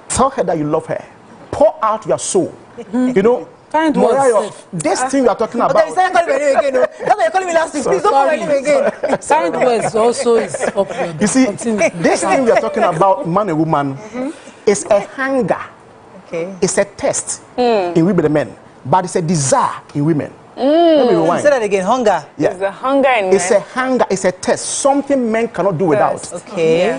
Tell her that you love her. Pour out your soul. Kind words. This thing we are talking about. Okay, you're calling me last week. Please don't call me again. Kind words also is popular. You see, this thing we are talking about, man and woman, is a hunger. It's a test in women and men, but it's a desire in women. Let me rewind. Say that again. Hunger. It's a hunger in men. It's a hunger. It's a test. Something men cannot do without.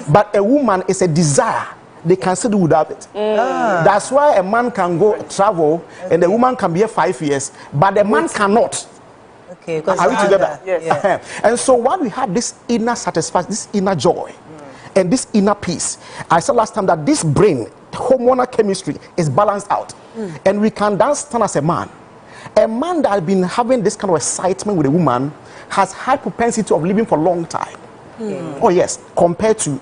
But a woman is a desire. They can still do without it. That's why a man can go travel and the woman can be here 5 years, but the man cannot. Are we together? Yes. And so while we have this inner satisfaction, this inner joy, and this inner peace, I said last time that this brain hormonal chemistry is balanced out. And we can then stand as a man. A man that has been having this kind of excitement with a woman has high propensity of living for a long time. Oh yes, compared to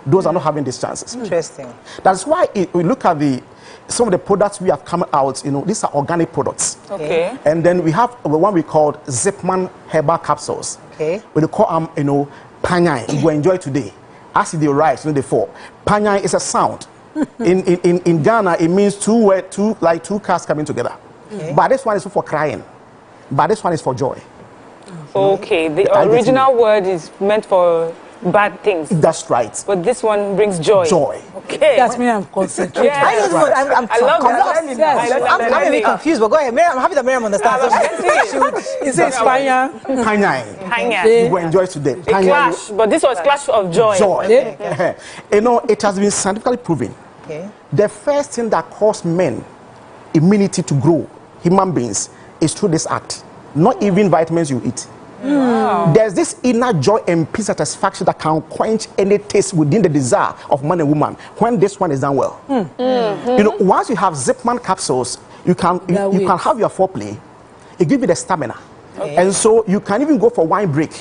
those are not having these chances. Interesting. That's why we look at some of the products we have come out. These are organic products. Okay. And then we have the one we called Zipman herbal capsules. Okay. We call them Panyai. You will enjoy today. As they rise, they fall. Panyai is a sound. In Ghana, it means two cars coming together. Okay. But this one is for crying. But this one is for joy. Okay, the original word is meant for bad things. That's right. But this one brings joy. Joy. Okay. That's me, I'm concentrating. Yeah. I love that. I'm a bit confused, but go ahead. I'm happy that Miriam understands. It says Panyai. You will enjoy today. A clash, but this was clash of joy. Joy. It has been scientifically proven. Okay. The first thing that causes men immunity to grow, human beings, is through this act. Not even vitamins you eat. Wow. There's this inner joy and peace satisfaction that can quench any taste within the desire of man and woman when this one is done well. Once you have Zipman capsules, you can have your foreplay. It gives you the stamina. Okay. And so you can even go for wine break.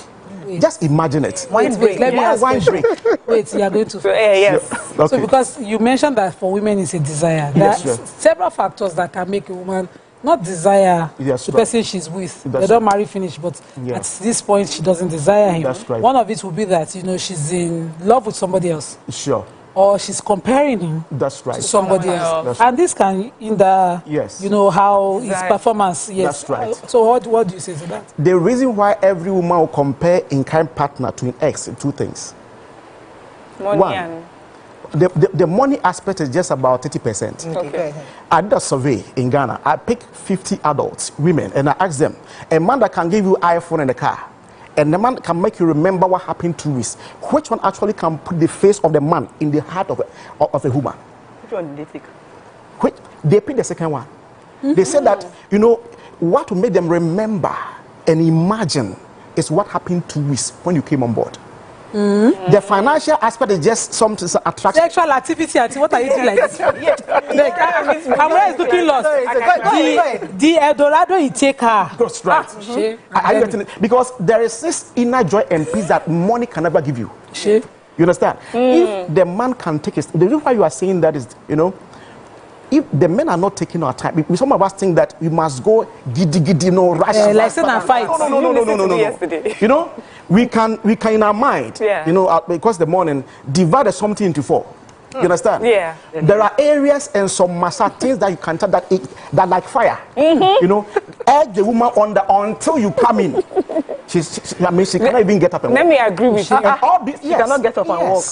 Just imagine it. Wine break. Let me ask wine break. Wait, you are going to. Yes. Okay. So because you mentioned that for women it's a desire. There are several factors that can make a woman not desire the person she's with. They don't marry finish, but at this point she doesn't desire him. That's right. One of it will be that she's in love with somebody else. Sure. Or she's comparing him to somebody else. And this can hinder how his performance. Yes. That's right. So what do you say to that? The reason why every woman will compare in-kind partner to an ex is two things. Money. One, the money aspect is just about 30%. Okay. I did a survey in Ghana. I picked 50 adults, women, and I asked them, a man that can give you iPhone in the car, and the man can make you remember what happened 2 weeks, which one actually can put the face of the man in the heart of a woman? Which one did they take? They picked the second one. They said that, what will make them remember and imagine is what happened 2 weeks when you came on board. The financial aspect is just something attraction. Sexual activity, what are you doing like this? Camera is looking lost. The Eldorado you take her. That's right. Because there is this inner joy and peace that money can never give you. You understand? If the man can take it, the reason why you are saying that is, if the men are not taking our time, some of us think that we must go giddy, rush. Like saying a fight. No. We can in our mind, because the morning, divide something into 4. You understand? Yeah. There are areas and some massage things that you can tell that like fire. Egg the woman on until you come in. She cannot even get up and walk. Let me agree with you. She cannot get up and walk.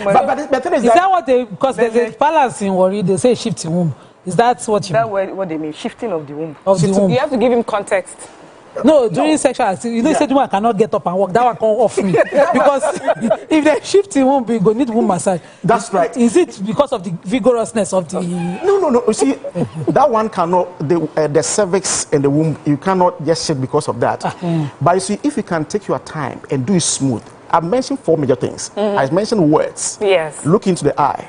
But the thing is that what because there's a balance in worry, they say shifting womb. Is that what you mean? What they mean? Shifting of the womb. You have to give him context. No, during sexual activity, you said woman cannot get up and walk. That one come off me. Because if they shift it won't be go need womb massage. That's right. Is it because of the vigorousness of the? No. You see, that one cannot. The cervix and the womb, you cannot just shift because of that. But you see, if you can take your time and do it smooth. I've mentioned 4 major things. I've mentioned words. Yes. Look into the eye.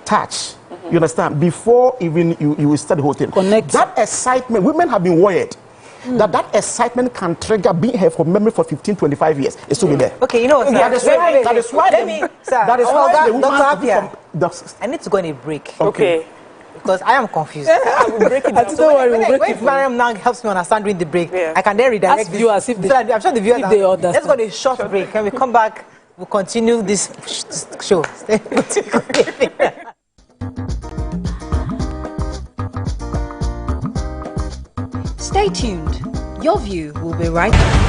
Touch. You understand? Before even you will start the whole thing. Connect. That excitement, women have been wired. That excitement can trigger being here for memory for 15, 25 years. It's still be there. Okay, that is why Dr. Appiah, I need to go on a break. Okay. Because I am confused. I will break it down. So when Mariam now helps me understand during the break, I can then redirect Ask viewers if they, I'm sure the viewers understand. Let's go on a short break. When we come back, we'll continue this show. Stay tuned. Your view will be right back.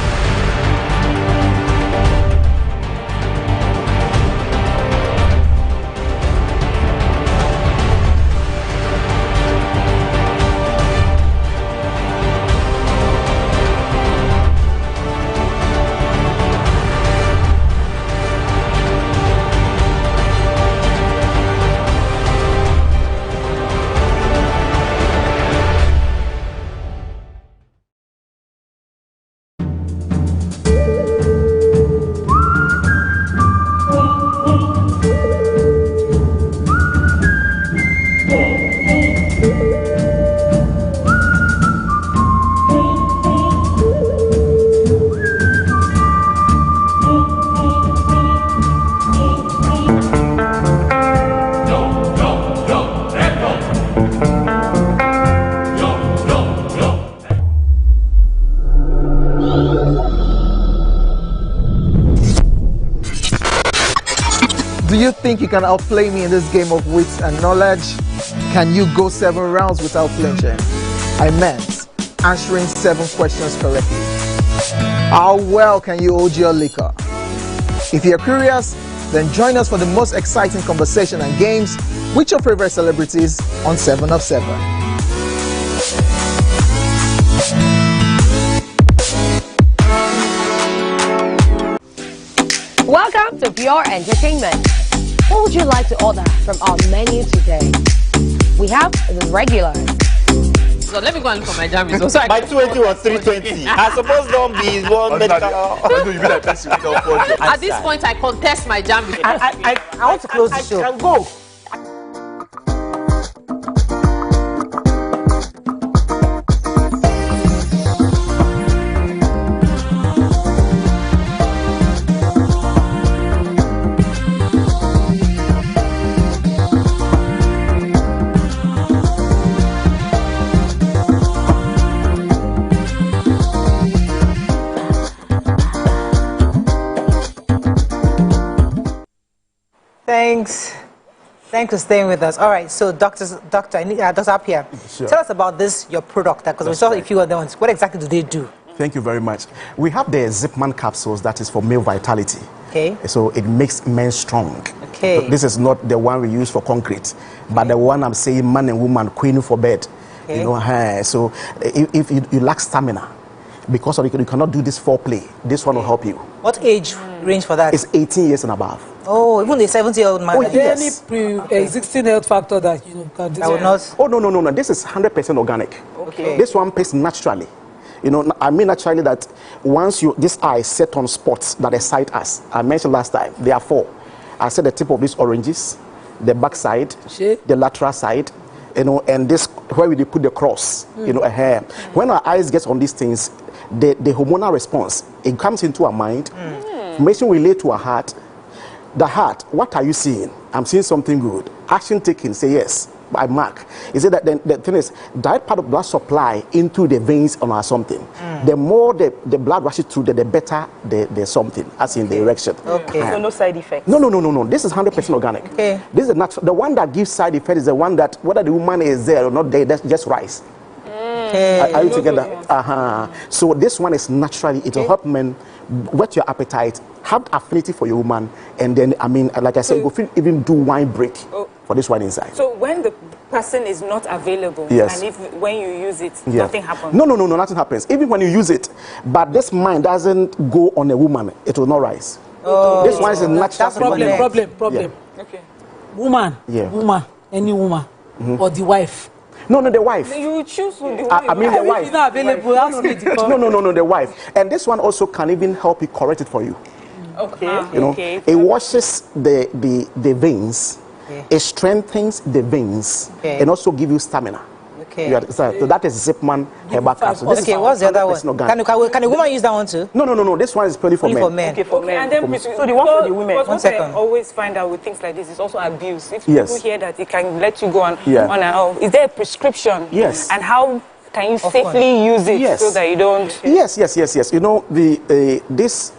Do you think you can outplay me in this game of wits and knowledge? Can you go 7 rounds without flinching? I meant answering 7 questions correctly. How well can you hold your liquor? If you're curious, then join us for the most exciting conversation and games with your favorite celebrities on 7 of 7. Welcome to Pure Entertainment. What would you like to order from our menu today? We have the regulars. So let me go and look for my jam results. My 280 was 320. I suppose don't be one medical. At this point, I contest my jam results. I want to close the show. I can go. Thanks for staying with us. All right, so Dr. Appiah, Sure. Tell us about this, your product, because we saw a few other ones. What exactly do they do? Thank you very much. We have the Zipman capsules that is for male vitality. Okay. So it makes men strong. Okay. This is not the one we use for concrete, but the one I'm saying man and woman queen for bed. Okay. You know, so if you lack stamina, because of you cannot do this foreplay, this one will help you. What age range for that? It's 18 years and above. Oh, even the 70-year-old man. Is there any pre-existing health factor that you know can I would not. Oh no. This is 100% organic. Okay. This one pays naturally. You know, I mean naturally that once this eye set on spots that excite us. I mentioned last time there are 4. I said the tip of these oranges, the back side, the lateral side, you know, and this where we put the cross. You know, hair. When our eyes get on these things, the hormonal response, it comes into our mind. Information relate to our heart. The heart, what are you seeing? I'm seeing something good. Action taken, say yes. I mark. Is it that the thing is, direct part of blood supply into the veins or something. The more the blood rushes through, the better the something, as in the erection. Okay. So no side effects. No. This is 100% organic. Okay. This is natural. The one that gives side effect is the one that whether the woman is there or not there, that's just rice. Okay. Are you together? So this one is naturally, it will help men whet your appetite, have affinity for your woman, and then, I mean, like I said, you could even do wine break for this one inside. So when the person is not available, yes. and when you use it, nothing happens? No, nothing happens. Even when you use it, but this mind doesn't go on a woman, it will not rise. Oh. This one is a natural problem. Yeah. Okay. Woman, any woman, or the wife. No, the wife. You choose the wife. I mean the wife. If not available, No, the wife. And this one also can even help you correct it for you. Okay. You know, it washes the veins, it strengthens the veins, and also give you stamina. Okay. So that is Zipman herbal capsule. Okay, what's the other one? Can a woman use that one too? No. This one is purely for men. Okay, for men. And then, so the one for the women. What I always find out with things like this is also abuse. If people hear that it can let you go on and on, is there a prescription? Yes. And how can you safely use it so that you don't? Yes. You know, this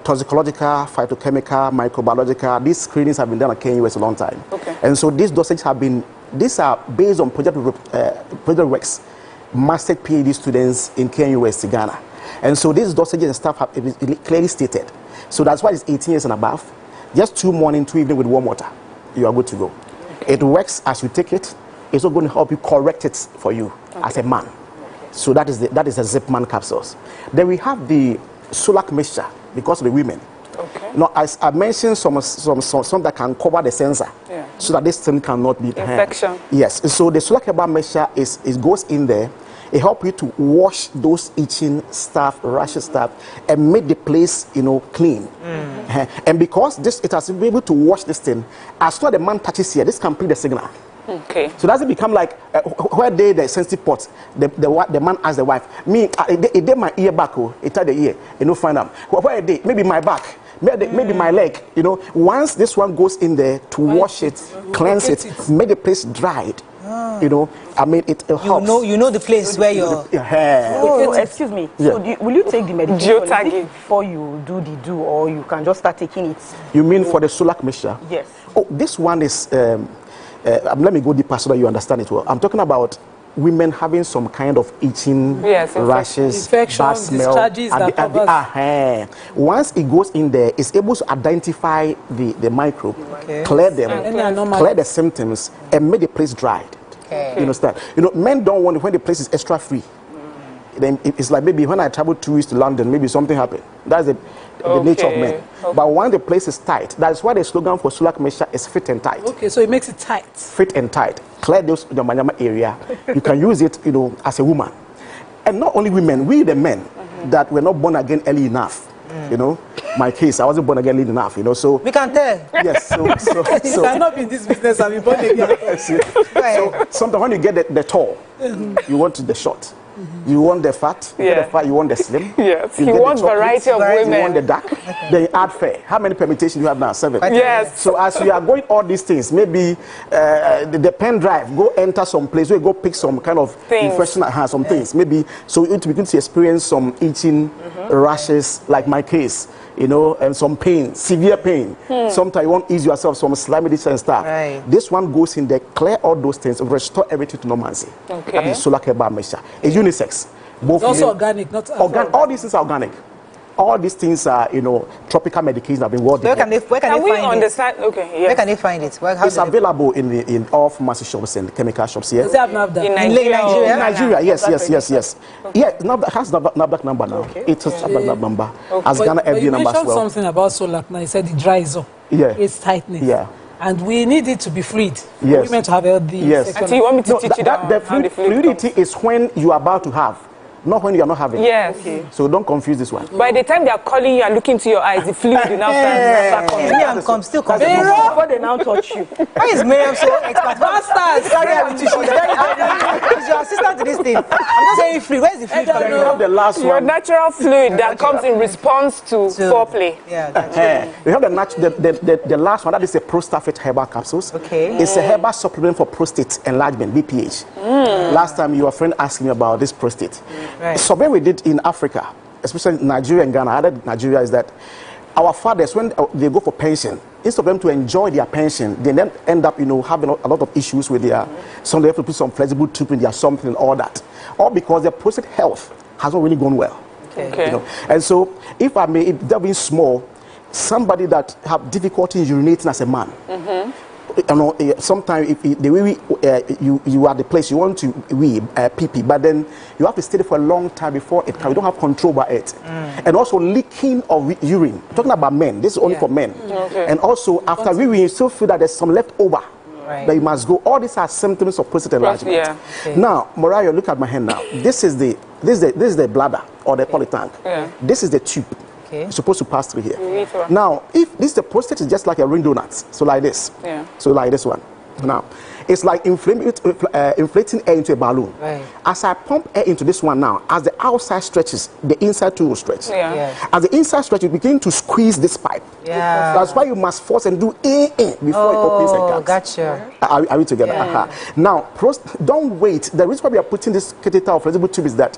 toxicological, phytochemical, microbiological, these screenings have been done at KNUS a long time. Okay. And so these dosages have been, these are based on project works, master PhD students in KNUS, Ghana. And so these dosages and stuff have clearly stated. So that's why it's 18 years and above. Just 2 morning, 2 evening with warm water. You are good to go. Okay. It works as you take it. It's also going to help you correct it for you as a man. So that is the Zipman capsules. Then we have the Solac mixture because of the women. Okay. Now, as I mentioned, some that can cover the sensor, so that this thing cannot be infection. Yes. So the Solac herbal mixture it goes in there. It helps you to wash those itching stuff, rashes stuff, and make the place, clean. And because it has been able to wash this thing, as soon as the man touches here, this can play the signal. Okay. So does it become like where the sensitive pot? The man asks the wife, me, it did my ear back, it tied the ear, find out. Where it did, maybe my back, maybe my leg, Once this one goes in there to wash it, cleanse it, make the place dried, You know, I mean, it helps. You know the place where you're. So, excuse me. Yeah. So, will you take the medication before you do the or you can just start taking it? You mean for the Sulak mixture? Yes. Oh, this one is. Let me go deeper so that you understand it well. I'm talking about women having some kind of itching, rashes, bad smell. Once it goes in there, it's able to identify the microbe, clear them, clear the symptoms, and make the place dried. You understand? You know, men don't want it when the place is extra free. Then it's like maybe when I travel 2 weeks to London, maybe something happened. That's the nature of men. But when the place is tight, that's why the slogan for Sulak Mesha is fit and tight. Okay, so it makes it tight. Fit and tight. Clear those the Manyama area. You can use it, you know, as a woman. And not only women, we the men that were not born again early enough. You know, my case, I wasn't born again early enough, you know, so... We can tell. Yes, so you cannot be in this business and be born again. So sometimes when you get the tall, you want the short. You want the fat, you get the fat, you want the slim. Yes, you want variety of women. You want the dark, then you add fair. How many permutations do you have now? 7. Yes. So as you are going all these things, maybe the pen drive, go enter some place where you go pick some kind of infection that has some things. Maybe so you begin to experience some itching, rashes, like my case. You know, and some pain, severe pain. Sometimes you want to ease yourself some slimy and stuff. This one goes in there, clear all those things, restore everything to normalcy. That is Sulak Herbal Mixture. It's unisex. Both also organic, not organic. All these things are organic. All these things are, you know, tropical medications have been working. Where can they find it? Okay, Where can they find it? It's available in all pharmacy shops and chemical shops here. Does it have NAFDAC? In Nigeria? In Nigeria, yes. Yeah, NAFDAC has NAFDAC number now. It has NAFDAC number. As Ghana FDA number as well. You mentioned something about Sulak now. You said it dries up. Yeah. It's tightness. Yeah. And we need it to be freed. Yes. Women to have healthy. Yes. So you want me to teach you that? The fluidity is when you are about to have. Not when you are not having. Yes. Okay. So don't confuse this one. By the time they are calling you and looking to your eyes, the fluid will now start coming. Miriam still comes. Before they now touch you. Why is Miriam so expert? Masters! She's your assistant to this thing. I'm just saying fluid. Where's the fluid coming from? You have the last your one. natural fluid that comes in response to foreplay. Yeah, that's true. We have the last one. That is a Prostafit herbal capsules. Okay. It's a herbal supplement for prostate enlargement, BPH. Last time your friend asked me about this prostate. Right. Survey we did in Africa, especially Nigeria and Ghana, other Nigeria, is that our fathers, when they go for pension, instead of them to enjoy their pension, they then end up, you know, having a lot of issues with their, some they have to put some flexible tube in their something and all that. All because their prostate health has not really gone well. Okay. You know? And so, if I may, if that being small, somebody that have difficulty in urinating as a man, you know, sometimes if the way you are the place you want to pee, but then you have to stay there for a long time before it can. You don't have control by it, and also leaking of urine. I'm talking about men. This is only for men. And also after urine, you still feel that there's some left over. That you must go. All these are symptoms of prostate enlargement. Now, Mariah, look at my hand now. This is the bladder or the polytank. This is the tube. It's supposed to pass through here. Now, if this the prostate is just like a ring donut, so like this. So like this one. Now, it's like inflating air into a balloon. As I pump air into this one now, as the outside stretches, the inside too will stretch. As the inside stretches, you begin to squeeze this pipe. That's why you must force and do before it opens and cuts. Gotcha. Are we together? Now, don't wait. The reason why we are putting this catheter or flexible tube is that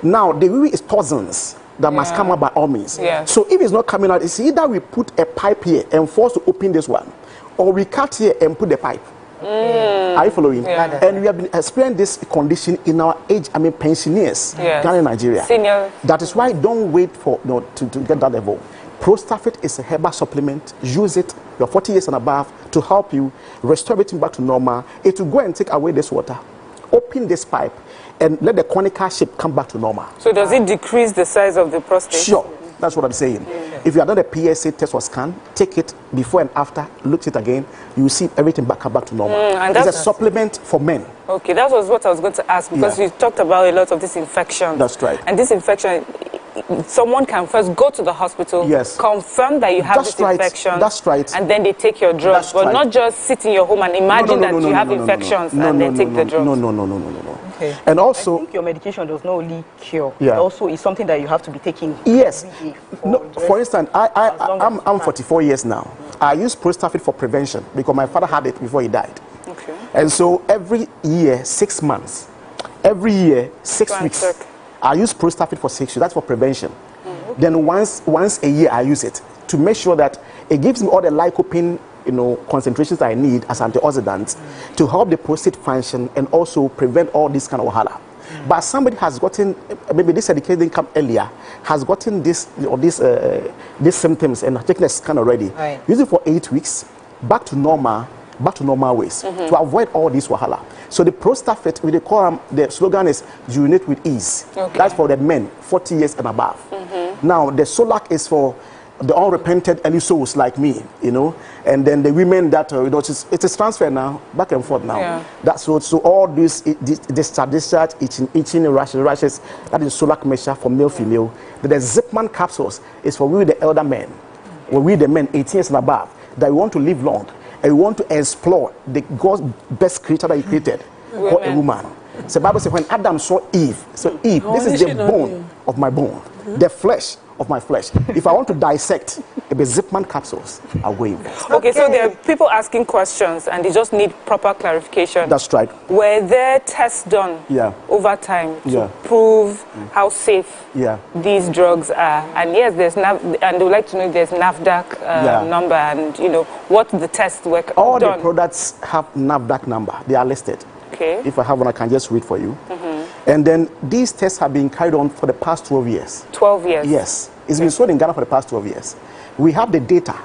now the urine is toxins that must come out by all means. So if it's not coming out, it's either we put a pipe here and force to open this one, or we cut here and put the pipe. Are you following? And we have been experiencing this condition in our age, pensioners, Ghana and Nigeria. Senior. That is why don't wait for to get that level. Prostafit is a herbal supplement. Use it. You're 40 years and above to help you restore everything back to normal. It will go and take away this water, open this pipe, and let the conical shape come back to normal. So does it decrease the size of the prostate? Sure. That's what I'm saying. If you have done a PSA test or scan, take it before and after, look at it again, you will see everything come back to normal. And it's a supplement for men. Okay, that was what I was going to ask, because you talked about a lot of this infection. That's right. And this infection, someone can first go to the hospital, confirm that you have this infection, and then they take your drugs, but not just sit in your home and imagine that you have infections and then take the drugs. No. And also, I think your medication does not only cure. It also is something that you have to be taking. Yes. For instance, I'm 44 years now. I use Prostafit for prevention because my father had it before he died. And so every year, 6 months. Every year, 6 weeks. I use Prostafit for 6 weeks. That's for prevention. Then once a year, I use it to make sure that it gives me all the lycopene, concentrations I need as antioxidants to help the prostate function and also prevent all this kind of wahala. But somebody has gotten, maybe this education didn't come earlier, has gotten these symptoms and taken a scan already. Right. Use it for 8 weeks, back to normal ways to avoid all this wahala. So the Prostafit, we call them, the slogan is urinate with ease. Okay. That's for the men, 40 years and above. Now the Solac is for the unrepented early souls like me, and then the women that it's a transfer now, back and forth now. Yeah. That's so all this discharge, itching, rashes. That is Solac measure for male, female. The Zipman capsules is for we the elder men, we the men 18 years and above that we want to live long and we want to explore the God's best creature that He created, called a woman. So the Bible says when Adam saw Eve, so Eve, this is the bone of my bone, the flesh of my flesh. If I want to dissect, it be Zipman capsules are way. Okay, so there are people asking questions and they just need proper clarification. That's right. Were there tests done over time to prove how safe these drugs are? And yes, there's and they would like to know if there's NAFDAC number and what the tests were done. All the products have NAFDAC number. They are listed. Okay. If I have one, I can just read for you. And then these tests have been carried on for the past 12 years. 12 years? Yes. It's been sold in Ghana for the past 12 years. We have the data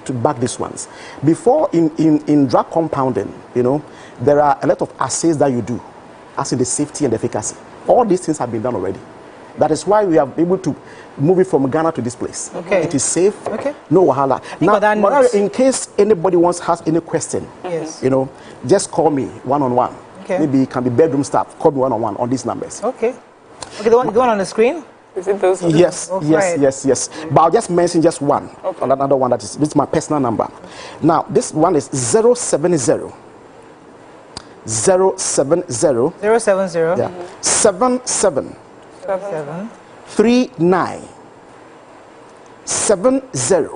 to back these ones. Before, in drug compounding, there are a lot of assays that you do, as in the safety and the efficacy. All these things have been done already. That is why we are able to move it from Ghana to this place. Okay. It is safe. Okay. No wahala. Now, in case anybody has any question, just call me one-on-one. Okay. Maybe it can be bedroom staff. Call me one-on-one on these numbers. Okay. Okay, the one on the screen? Is it those? Yes, yes. But I'll just mention just one. Okay. Another one this is my personal number. Now, this one is 070 070 yeah. 77 39 70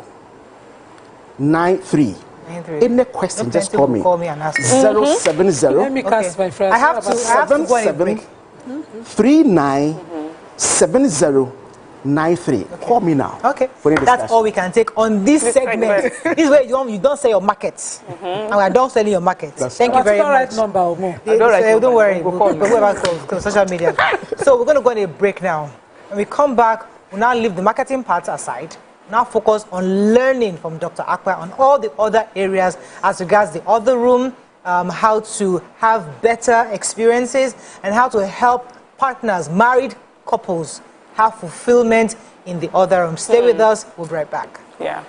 93. Any question, just call me. And ask 070. Let me cast my friends. I have to go and break. 39 7093. Call me now. Okay. That's all we can take on this segment. This is where you don't sell your markets. And I don't sell your markets. Thank you very much. Number or more. Don't worry. We'll go back to social media. So we're going to go on a break now. When we come back, we'll now leave the marketing part aside. Now focus on learning from Dr. Appiah on all the other areas as regards the other room, how to have better experiences, and how to help partners, married couples, have fulfillment in the other room. Stay with us. We'll be right back. Yeah.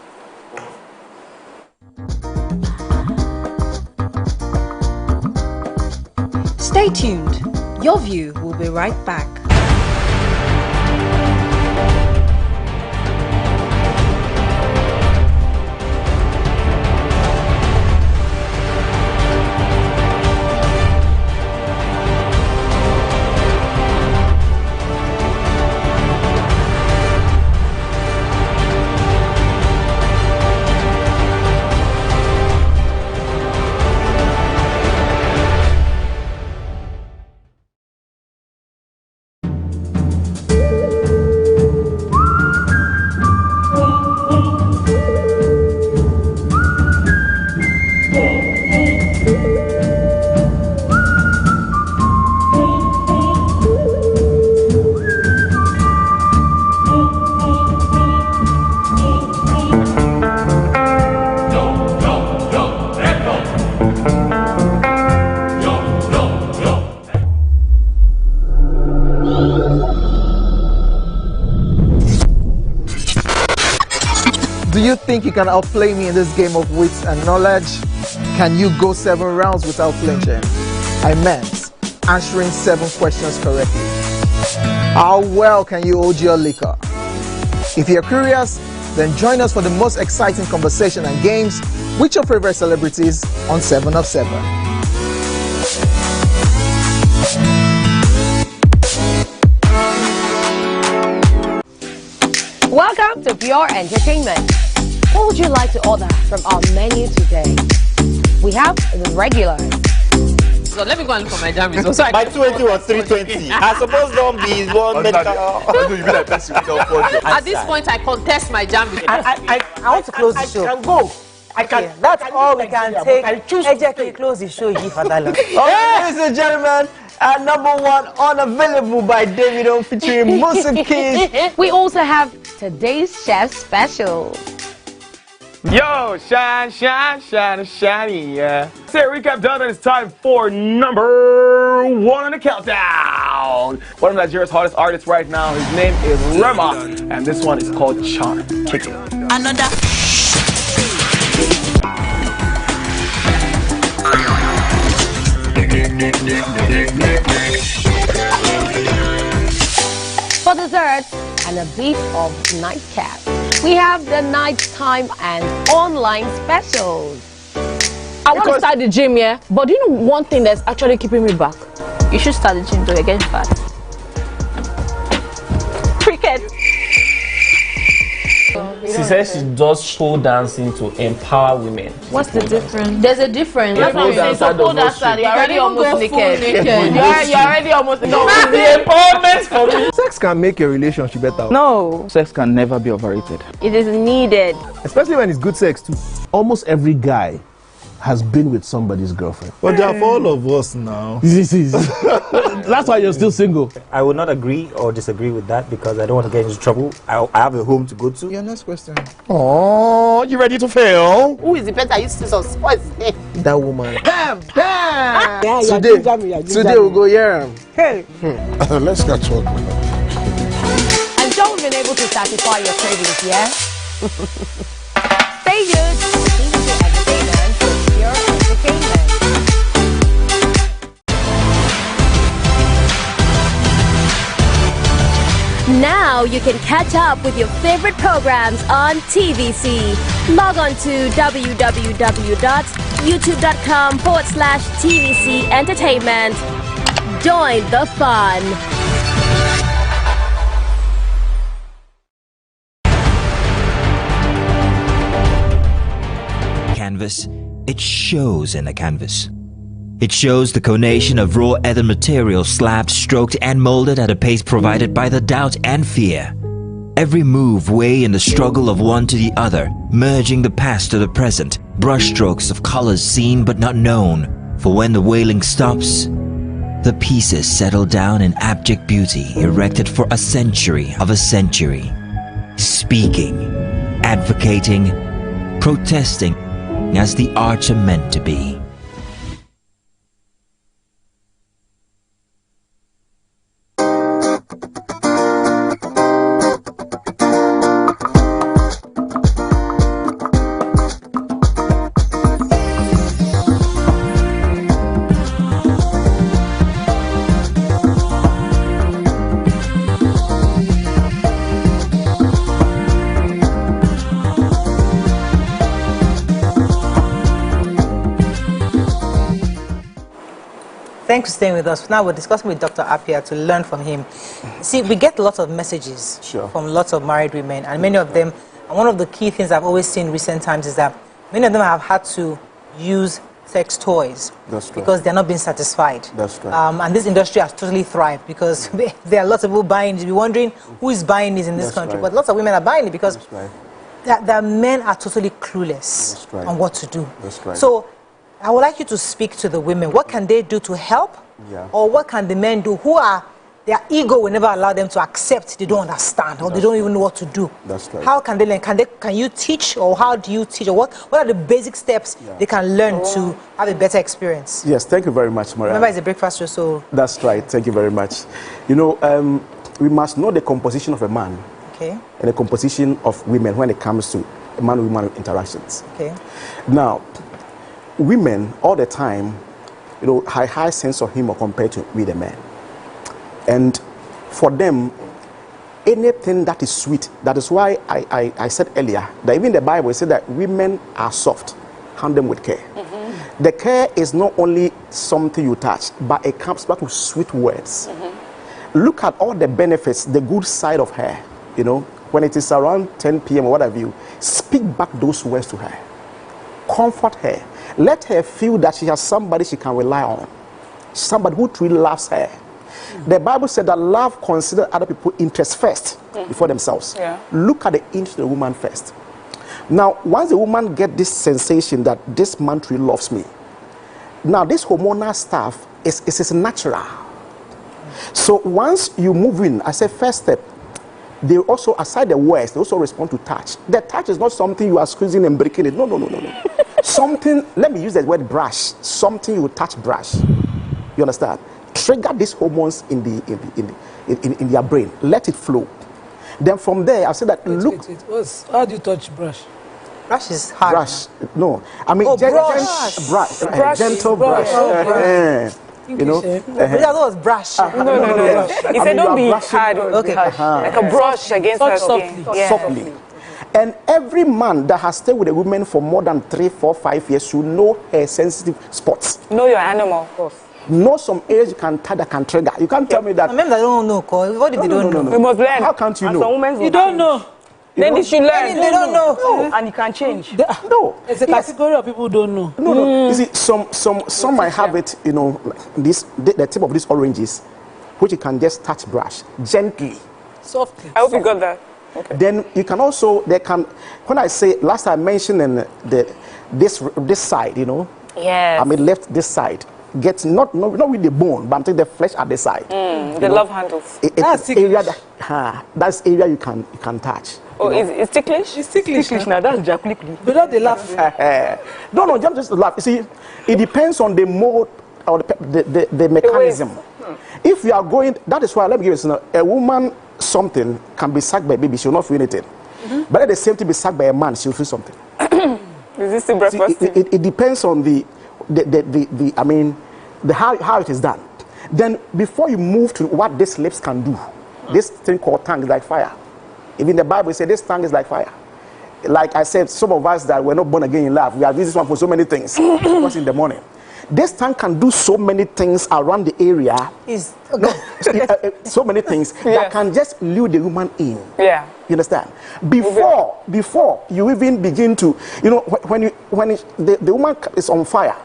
Stay tuned. Your View will be right back. Do you think you can outplay me in this game of wits and knowledge? Can you go 7 rounds without flinching? I meant answering 7 questions correctly. How well can you hold your liquor? If you're curious, then join us for the most exciting conversation and games with your favorite celebrities on 7 of 7. Welcome to Pure Entertainment. What would you like to order from our menu today? We have the regulars, So let me go and look for my jam results. So My 20 was 320. I suppose don't be one medical. You be like person with no fortune. at this point, I contest my jam results. I want to close the show. I can go. I can. Okay, that's all we can take. Exactly, close the show. Give for that long. Ladies and gentlemen, number one, Unavailable by Davido featuring Musa Keys. We also have today's chef special. Yo, shine, shine, shine, shiny, yeah. Say recap done, and it's time for number 1 on the countdown. One of Nigeria's hottest artists right now, his name is Rema, and this one is called Charm. Kick it. Another. For dessert and a bit of nightcap, we have the nighttime and online specials. I want to start the gym, yeah? But you know one thing that's actually keeping me back? You should start the gym, though, you're getting fat. Cricket. She says she does pole dancing to empower women. What's the difference? There's a difference. Yeah, That's what I'm saying. So pole dancer, you're already almost naked. You're already almost naked. No, it's the empowerment for me. Sex can make a relationship better. No. Sex can never be overrated. It is needed. Especially when it's good sex too. Almost every guy has been with somebody's girlfriend. But they are for all of us now. That's why you're still single. I would not agree or disagree with that because I don't want to get into trouble. I have a home to go to. Your next question. Oh, you ready to fail? Who is the better? You still spoil. That woman. Bam! Yeah, Today we'll go here. Hey. Let's get talking. I'm sure we've been able to satisfy your cravings, yeah? Stay tuned to TVC Entertainment for pure entertainment. Now you can catch up with your favorite programs on TVC. Log on to www.youtube.com/TVC Entertainment. Join the fun. Canvas, it shows in a canvas. It shows the conation of raw ether material slabbed, stroked and molded at a pace provided by the doubt and fear. Every move weigh in the struggle of one to the other, merging the past to the present, brushstrokes of colors seen but not known. For when the wailing stops, the pieces settle down in abject beauty erected for a century of a century. Speaking, advocating, protesting as the arts are meant to be. Thanks for staying with us. Now we're discussing with Dr. Appiah to learn from him. See, we get lots of messages from lots of married women, and many of them, and one of the key things I've always seen in recent times is that many of them have had to use sex toys because they're not being satisfied. That's right. And this industry has totally thrived because there are lots of people buying it. You'll be wondering who is buying this in this country, but lots of women are buying it because the men are totally clueless on what to do. That's right. So I would like you to speak to the women. What can they do to help? Or what can the men do who are, their ego will never allow them to accept they don't understand or they don't even know what to do? That's right. How can they learn? Can you teach, or how do you teach? Or what are the basic steps they can learn to have a better experience? Yes, thank you very much, Maria. Remember, it's a breakfast show, so... That's right. Thank you very much. You know, we must know the composition of a man and the composition of women when it comes to man-woman interactions. Now, women all the time, you know, have a high sense of humor compared to we the men. And for them, anything that is sweet, that is why I said earlier that even the Bible said that women are soft, handle them with care. The care is not only something you touch, but it comes back with sweet words. Look at all the benefits, the good side of her, you know, when it is around 10 p.m. or whatever you, speak back those words to her. Comfort her. Let her feel that she has somebody she can rely on. somebody who truly loves her. The Bible said that love considers other people's interests first before themselves. Yeah. Look at the interest of the woman first. Now, once the woman gets this sensation that this man truly loves me, now this hormonal stuff is natural. So once you move in, I say first step, they also, aside the words, they also respond to touch. The touch is not something you are squeezing and breaking it. No. Something, let me use the word brush. Something you touch brush. You understand? Trigger these hormones in their brain. Let it flow. Then from there, I say that look. Wait. How do you touch brush? Brush is hard. Brush. No. I mean, brush. Gentle brush. You know, that was brush. No. He said don't be hard. Okay. Like a brush against her skin. Softly. And every man that has stayed with a woman for more than 3, 4, 5 years should know her sensitive spots. Know your animal, of course. Know some areas you can tie that can trigger. You can't tell me that. Men that don't know, what if they don't know? We must learn. How can't you know? You don't know. Then you should learn. They don't know. And you can change. No. It's a category of people who don't know. No. You see, some might have it, you know, the tip of these oranges, which you can just touch brush gently. Softly. I hope you got that. Okay. Then you can also, when I say, last I mentioned in this side, you know. Yes. I mean, left this side. Get not with the bone, but the flesh at the side. The love handles. That's area that's area you can touch. Oh, it's ticklish? It's ticklish now. That's jacklickly. But not the laugh. No, just laugh. You see, it depends on the mode or the mechanism. If you are going, that is why, let me give you a woman, something can be sucked by a baby, she will not feel anything. But at the same time, be sucked by a man, she will feel something. Is this the breakfast? It depends on how it is done. Then before you move to what these lips can do, this thing called tongue is like fire. Even the Bible says this tongue is like fire. Like I said, some of us that were not born again in love, we have used this one for so many things. Because in the morning, this tongue can do so many things around the area. So many things that can just lure the woman in. Yeah. You understand? Before you even begin to, you know, when the woman is on fire,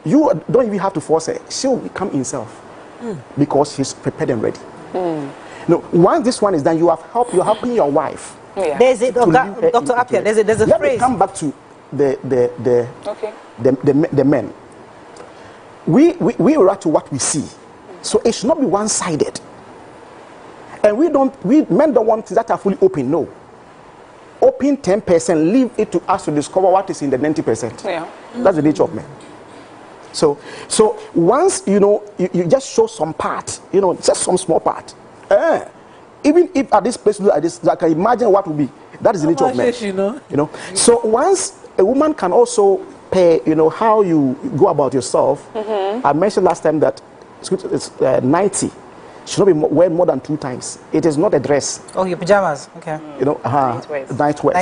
you don't even have to force her. She will come herself because she's prepared and ready. No, once this one is done, you're helping your wife. Yeah. There's a Dr. Appiah. There's a Let phrase. me come back to the men. We react to what we see, so it should not be one-sided. And men don't want things that are fully open. No, open 10%, leave it to us to discover what is in the 90%. Yeah. That's the nature of men. So once you just show some part, just some small part. Even if at this place like this, I can imagine what would be. That is the nature of men. So once a woman can also pay, how you go about yourself. I mentioned last time that it's 90 should not be wearing more than 2 times. It is not a dress. Oh, your pajamas. Okay. Nightwear.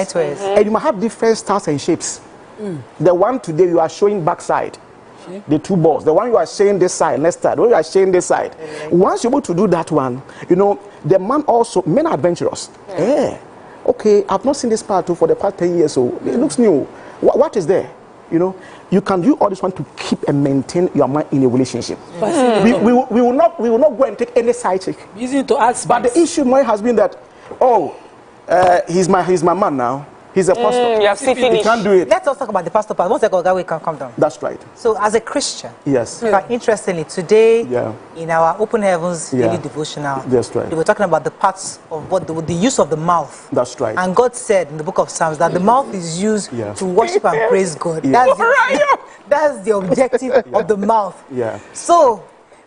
And you might have different styles and shapes. The one today you are showing backside. The 2 balls. The one you are showing this side, next side. The one you are showing this side. Once you're able to do that one, the man also, men are adventurous. Okay, I've not seen this part for the past 10 years, so it looks new. What is there? You can do all this one to keep and maintain your man in a relationship. We will not go and take any side chick. Easy to ask. But the issue mine has been that, he's my man now. He's a pastor. He can't do it. Let's also talk about the pastor part. Once we can come down. That's right. So, as a Christian, yes. Interestingly, today in our Open Heavens daily devotional, that's right. We were talking about the parts of the use of the mouth. That's right. And God said in the book of Psalms that the mouth is used to worship and praise God. That's the objective of the mouth. Yeah. So,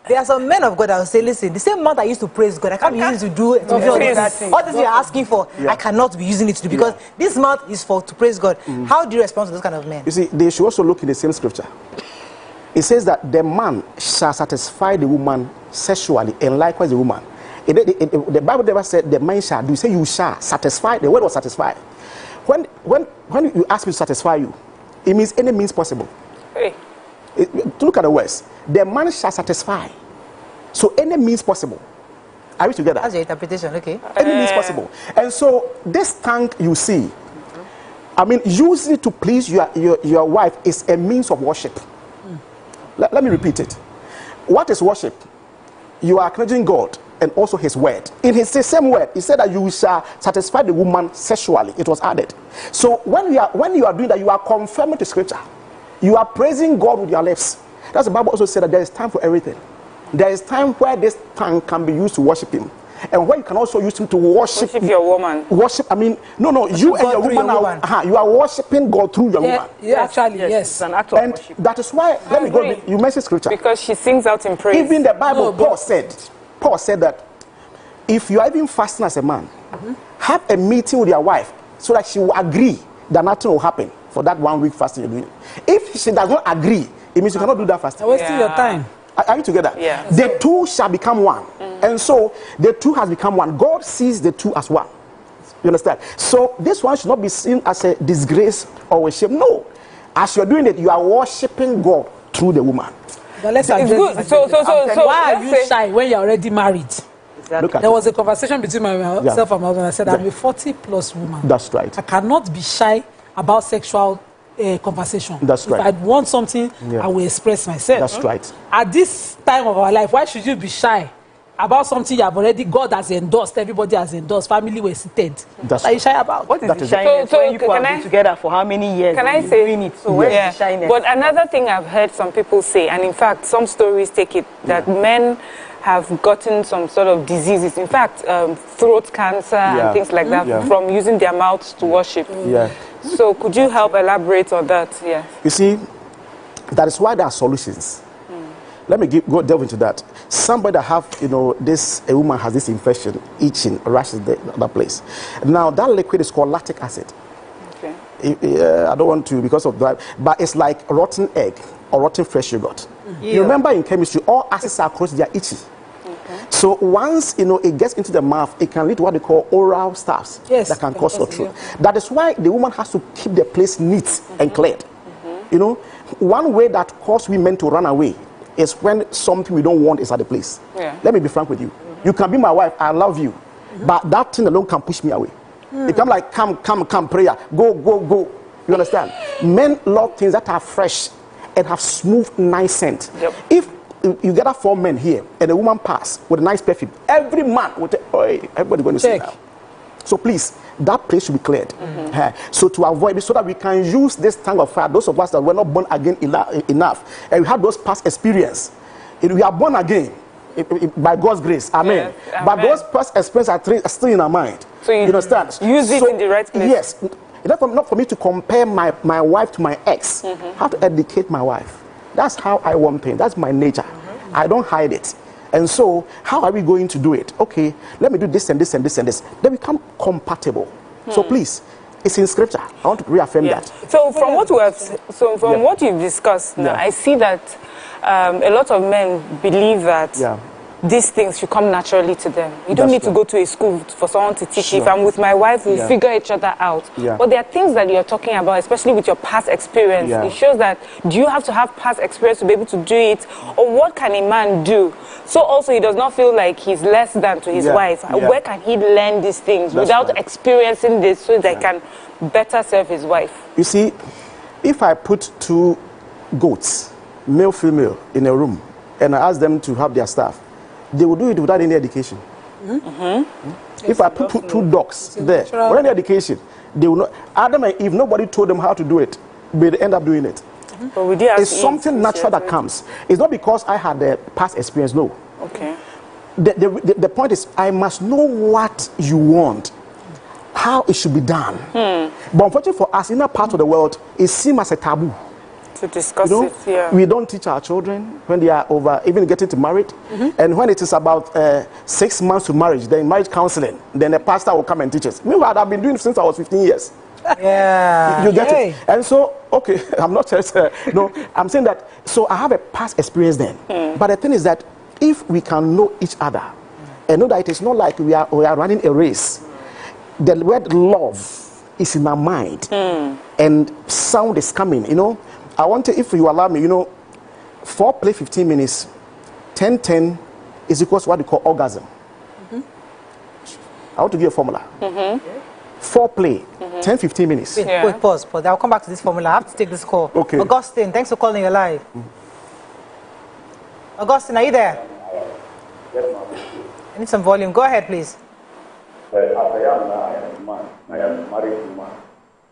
there are some men of God that will say, listen, the same mouth I used to praise God, I can't be using it to do all this you're asking for, I cannot be using it to do, because this mouth is to praise God. How do you respond to those kind of men? You see, they should also look in the same scripture. It says that the man shall satisfy the woman sexually, and likewise the woman. The Bible never said the man shall do. It said you shall satisfy. The word was satisfy. When you ask me to satisfy you, it means any means possible. Look at the words. The man shall satisfy. So any means possible. Are we together? That's your interpretation, okay. Any means possible. And so this tongue you see, using it to please your wife is a means of worship. Let me repeat it. What is worship? You are acknowledging God and also his word. In his same word, he said that you shall satisfy the woman sexually. It was added. So when you are doing that, you are confirming the scripture. You are praising God with your lips. That's the Bible also said that there is time for everything. There is time where this tongue can be used to worship him. And where you can also use him to worship your woman. Worship, I mean, no, you and your woman are, you are worshiping God through your woman. Yeah, actually, yes. It's an act of worship. That is why, let me go, you mentioned scripture. Because she sings out in praise. Even the Bible, Paul said that if you are even fasting as a man, have a meeting with your wife so that she will agree that nothing will happen for that 1 week fasting you're doing. If she does not agree, it means you cannot do that fasting. You're wasting your time. Are you together? Yeah. The two shall become one. And so the two has become one. God sees the two as one. You understand? So this one should not be seen as a disgrace or a shame. No. As you're doing it, you are worshiping God through the woman. But let's it's good. So why are you shy when you're already married? Exactly. There was a conversation between myself and my husband. I said, I'm a 40+ woman. That's right. I cannot be shy about sexual conversation. That's right. If I want something, I will express myself. That's right. At this time of our life, why should you be shy about something you have already, God has endorsed, everybody has endorsed, family were seated? That's what are you shy about? What is the shyness when you have been together for how many years? Can I say doing it? So where's the shyness? But another thing I've heard some people say, and in fact some stories take it, that men have gotten some sort of diseases, in fact throat cancer and things like that from using their mouths to worship. So could you help elaborate on that? You see, that is why there are solutions. Let me go delve into that. Somebody that have, a woman has this infection, itching, rashes the other place. Now that liquid is called lactic acid. Okay. I don't want to because of that, but it's like rotten egg or rotten fresh yogurt. You remember in chemistry, all acids are close, they are itchy. So once it gets into the mouth, it can lead to what they call oral staphs that can cause sore throat. That is why the woman has to keep the place neat and cleared. One way that causes women to run away is when something we don't want is at the place. Let me be frank with you. You can be my wife, I love you, but that thing alone can push me away. It can like come, prayer, go. You understand? Men love things that are fresh and have smooth, nice scent. If you gather 4 men here and a woman pass with a nice perfume, every man will tell, "Oi, everybody going to see now." So please, that place should be cleared. So to avoid it, so that we can use this tongue of fire, those of us that were not born again enough, and we have those past experience, we are born again by God's grace. Amen. But those past experiences are still in our mind. So you understand? Use it in the right place. Yes. Not for me to compare my wife to my ex. How to educate my wife. That's how I want things. That's my nature. I don't hide it. And so, how are we going to do it? Okay, let me do this and this and this and this. They become compatible. So please, it's in scripture. I want to reaffirm that. So from what you've discussed now, I see that a lot of men believe that these things should come naturally to them. You don't need to go to a school for someone to teach you. If I'm with my wife, we'll figure each other out. But there are things that you're talking about, especially with your past experience. It shows that, do you have to have past experience to be able to do it? Or what can a man do? So also he does not feel like he's less than to his wife. Where can he learn these things without experiencing this so that he can better serve his wife? You see, if I put 2 goats, male, female, in a room, and I ask them to have their staff, they will do it without any education. If I put 2 dogs there, without any education, they will not. Adam and Eve, nobody told them how to do it, but they end up doing it. It's something natural that comes. It's not because I had the past experience, no. Okay. The point is, I must know what you want, how it should be done. But unfortunately for us, in that part of the world, it seems as a taboo. To discuss it, we don't teach our children when they are over, even getting to married. And when it is about 6 months to marriage, then marriage counseling, then the pastor will come and teach us. Meanwhile, I've been doing it since I was 15 years. You get it? And so, okay, I'm not just, no, I'm saying that, so I have a past experience then. But the thing is that if we can know each other and know that it is not like we are running a race, the word love is in our mind and sound is coming, I want to, if you allow me, foreplay 15 minutes, 10-10 is equal to what we call orgasm. I want to give a formula. Foreplay, 10-15 minutes. Wait, pause. I'll come back to this formula. I have to take this call. Okay. Augustine, thanks for calling your live. Augustine, are you there? I need some volume. Go ahead, please. As I am now, I am a man. I am a married woman.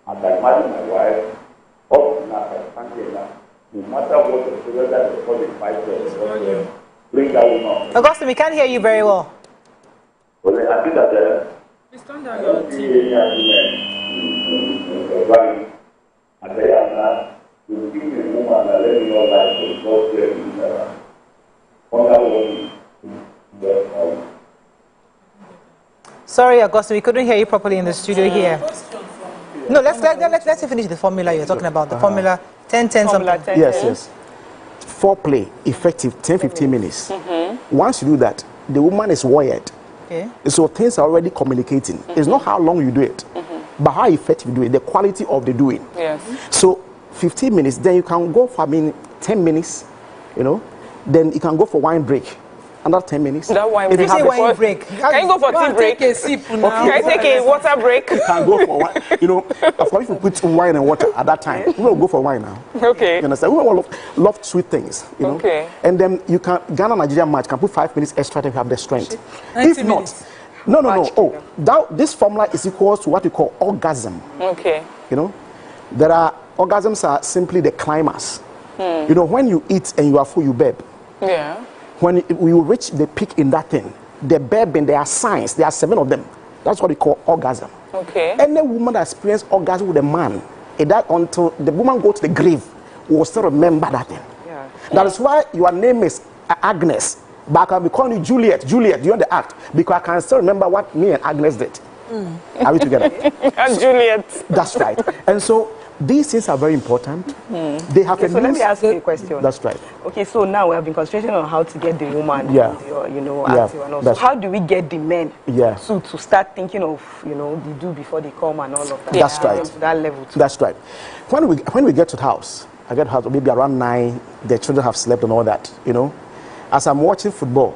As I married my wife, up to now, no matter what the children that is 45 years, bring that woman. Augustine, we can't hear you very well. Well, I think that Please turn I down your don't see any argument as I am now, you will give me a woman and let me know life for the first year in under one. Sorry, Augustine, we couldn't hear you properly in the studio here. No, let's finish the formula you're talking about. The formula 10-10 something. Yes. Foreplay, effective 10-15 minutes. Once you do that, the woman is wired. Okay. So things are already communicating. It's not how long you do it, but how effective you do it, the quality of the doing. Yes. So 15 minutes, then you can go for 10 minutes, then you can go for wine break. Another 10 minutes. That wine if break. You have wine break. Can you go for tea break? Take a sip now. Can I take a water break? You can go for wine. Of course, if you put wine and water at that time, we will go for wine now. Okay. You understand? We all love sweet things. Okay. And then you can Ghana-Nigeria match can put 5 minutes extra to have the strength. 90 If minutes. not, no. Oh, this formula is equal to what we call orgasm. Okay. There are orgasms are simply the climax. When you eat and you are full, you burp. Yeah. When we reach the peak in that thing, the burping, there are signs. There are 7 of them. That's what we call orgasm. Okay. Any woman that experiences orgasm with a man, until the woman goes to the grave, will still remember that thing. Yeah. That is why your name is Agnes, but I can be calling you Juliet. Juliet, you the act, because I can still remember what me and Agnes did. Are we together? And Juliet. That's right. And so these things are very important. They have Okay, so let me ask you a question. That's right. Okay, so now we have been concentrating on how to get the woman, active and all. So how do we get the men to start thinking of, the do before they come and all of that? That's right. To that level too. That's right. When we get to the house, I get to the house maybe around 9, the children have slept and all that, As I'm watching football,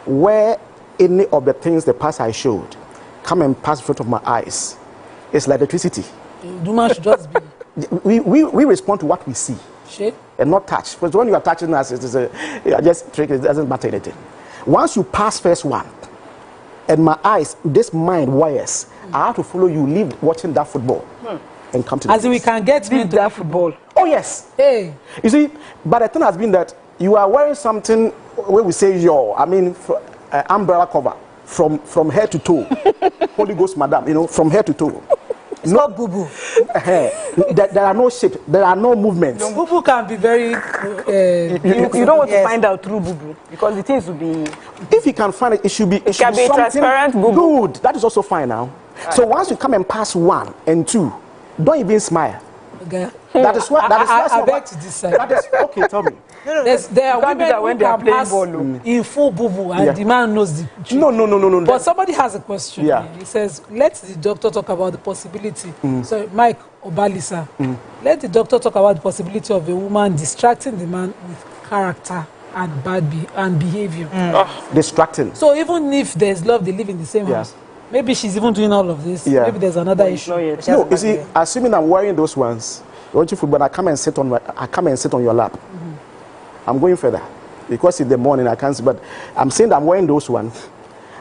where any of the things the pastor I showed come and pass in front of my eyes, it's like electricity. The man should just be. We respond to what we see. Shit. And not touch. Because when you are touching us, it doesn't matter anything. Once you pass first one, and my eyes, this mind wires, I have to follow you, leave watching that football, and come to As we can get me that football. Oh, yes. Hey. You see, but the thing has been that you are wearing something where we say umbrella cover from head to toe. Holy Ghost, madam, from head to toe. It's not boo-boo. There are no shapes. There are no movements. Boo-boo can be very... you don't want to find out through boo-boo because the things will be... If you can find it, it should be something transparent boo-boo. Good. That is also fine now. So once you come and pass 1 and 2, don't even smile. Okay. That is what... I beg to decide. Okay, tell me. There are women who can pass in full boo-boo and the man knows the truth. No. But somebody has a question. Yeah. He says, let the doctor talk about the possibility. So, Mike Obalisa, let the doctor talk about the possibility of a woman distracting the man with character and behavior. Distracting. So even if there's love, they live in the same house. Maybe she's even doing all of this. Yeah. Maybe there's another issue. No, you see, assuming I'm wearing those ones, watching football, I come and sit on your lap. I'm going further because in the morning I can't see, but I'm saying that I'm wearing those ones.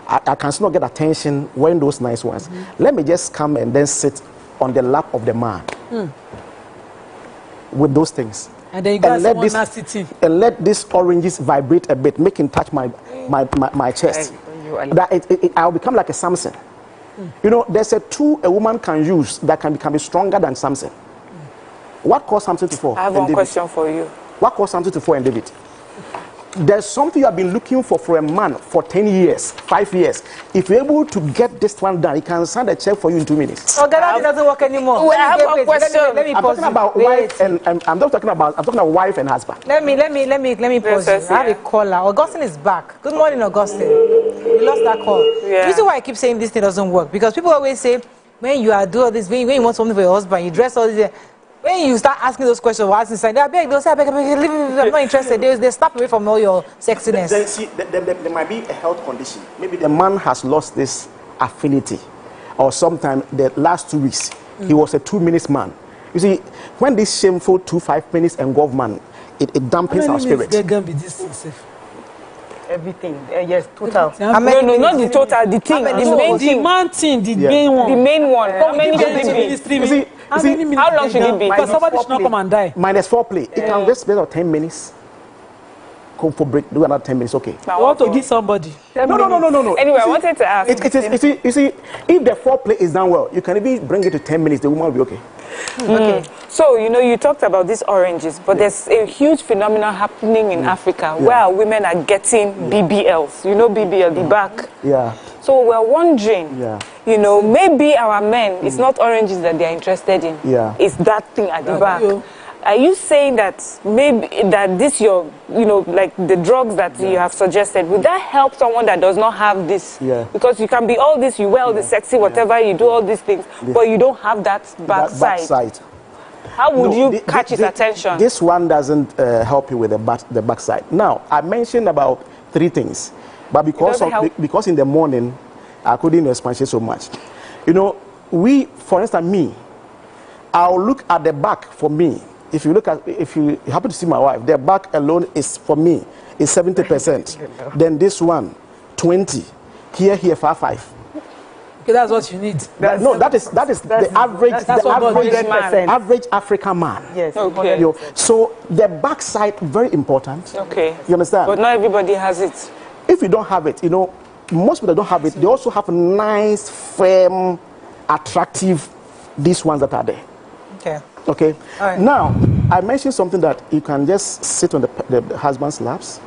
I can still not get attention wearing those nice ones. Let me just come and then sit on the lap of the man with those things. And then you got someone not sitting. And let these oranges vibrate a bit, make him touch my chest. I'll become like a Samson. There's a tool a woman can use that can be stronger than Samson. What caused Samson to fall? I have one question for you. What caused Samson to fall and David? There's something you have been looking for a man for 10 years, 5 years. If you're able to get this one done, he can sign a check for you in 2 minutes. Oh, that doesn't work anymore. I have one question. Let me I'm pause talking about wife and I'm talking about wife and husband. Let me pause you. I have a caller. Augustine is back. Good morning, Augustine. We lost that call. Yeah. You see why I keep saying this thing doesn't work? Because people always say, when you are doing this, when you want something for your husband, you dress all this. When you start asking those questions, what's inside? They'll say, I'm not interested. They step away from all your sexiness. Then see, there might be a health condition. Maybe the man has lost this affinity. Or sometime the last 2 weeks, he was a 2 minutes man. You see, when this shameful 5 minutes engulf man it dampens our spirit. Everything. Yes, total. No, not the total. The thing. The main thing. The man thing. The Yeah. main one. The main one. How many should it be? How long should it be? Because somebody should not come and die. Minus foreplay. It can just be about 10 minutes. Come for break. Do another 10 minutes. Okay. You want to give somebody? No. Anyway, I wanted to ask. You see, if the foreplay is done well, you can even bring it to 10 minutes. The woman will be okay. Okay. So, you talked about these oranges, but there's a huge phenomenon happening in Africa where women are getting BBLs. You know BBL, the back. Yeah. So we're wondering, maybe our men, it's not oranges that they're interested in. Yeah. It's that thing at the back. Are you saying that maybe that this like the drugs that you have suggested, would that help someone that does not have this? Yeah. Because you can be all this, you wear all the sexy, whatever, you do all these things, but you don't have that backside. How would you catch his attention? This one doesn't help you with the backside. Now, I mentioned about 3 things, but because in the morning, I couldn't expatiate so much. For instance, me, I'll look at the back for me. If you happen to see my wife, the back alone is for me is 70%. Then this one, 20. Here, 5. Okay, that's what you need. That is the average African man. Yes. Okay. So the backside very important. Okay. You understand? But not everybody has it. If you don't have it, most people that don't have it, they also have nice, firm, attractive, these ones that are there. Okay. All right. Now, I mentioned something that you can just sit on the husband's laps,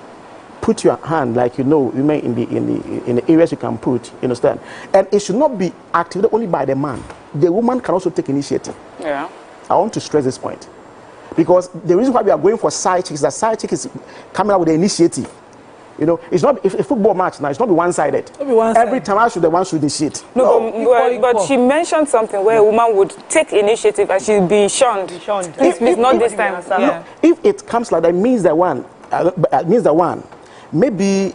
put your hand like in the areas you can put. You understand? And it should not be activated only by the man. The woman can also take initiative. Yeah. I want to stress this point because the reason why we are going for side chick is that side chick is coming out with the initiative. It's not a football match now. It's not one-sided. Every time the one should initiate. But she mentioned something where a woman would take initiative and she'll be shunned. Please, not this time. Yeah. If it comes like that, means that one, maybe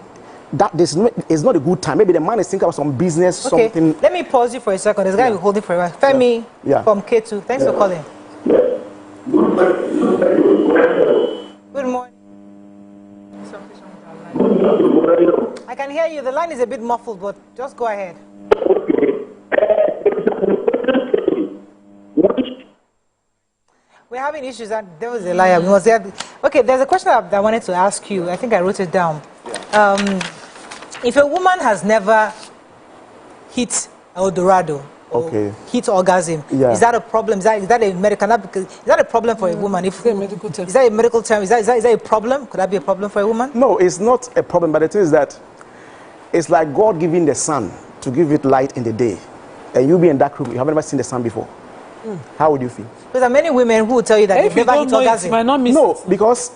that is not a good time. Maybe the man is thinking about some business, something. Let me pause you for a second. This guy will hold it for a while. Femi from K2. Thanks for calling. Good morning. I can hear you. The line is a bit muffled, but just go ahead. We're having issues, and there was a liar. Okay, there's a question that I wanted to ask you. I think I wrote it down. If a woman has never hit El Dorado, hit orgasm, is that a problem? Is that a medical? Is that a problem for a woman? Is that a medical term? Is that a problem? Could that be a problem for a woman? No, it's not a problem. But the thing is that it's like God giving the sun to give it light in the day, and you be in that room. You have never seen the sun before. How would you feel? Because there are many women who will tell you that they've never hit orgasm. Because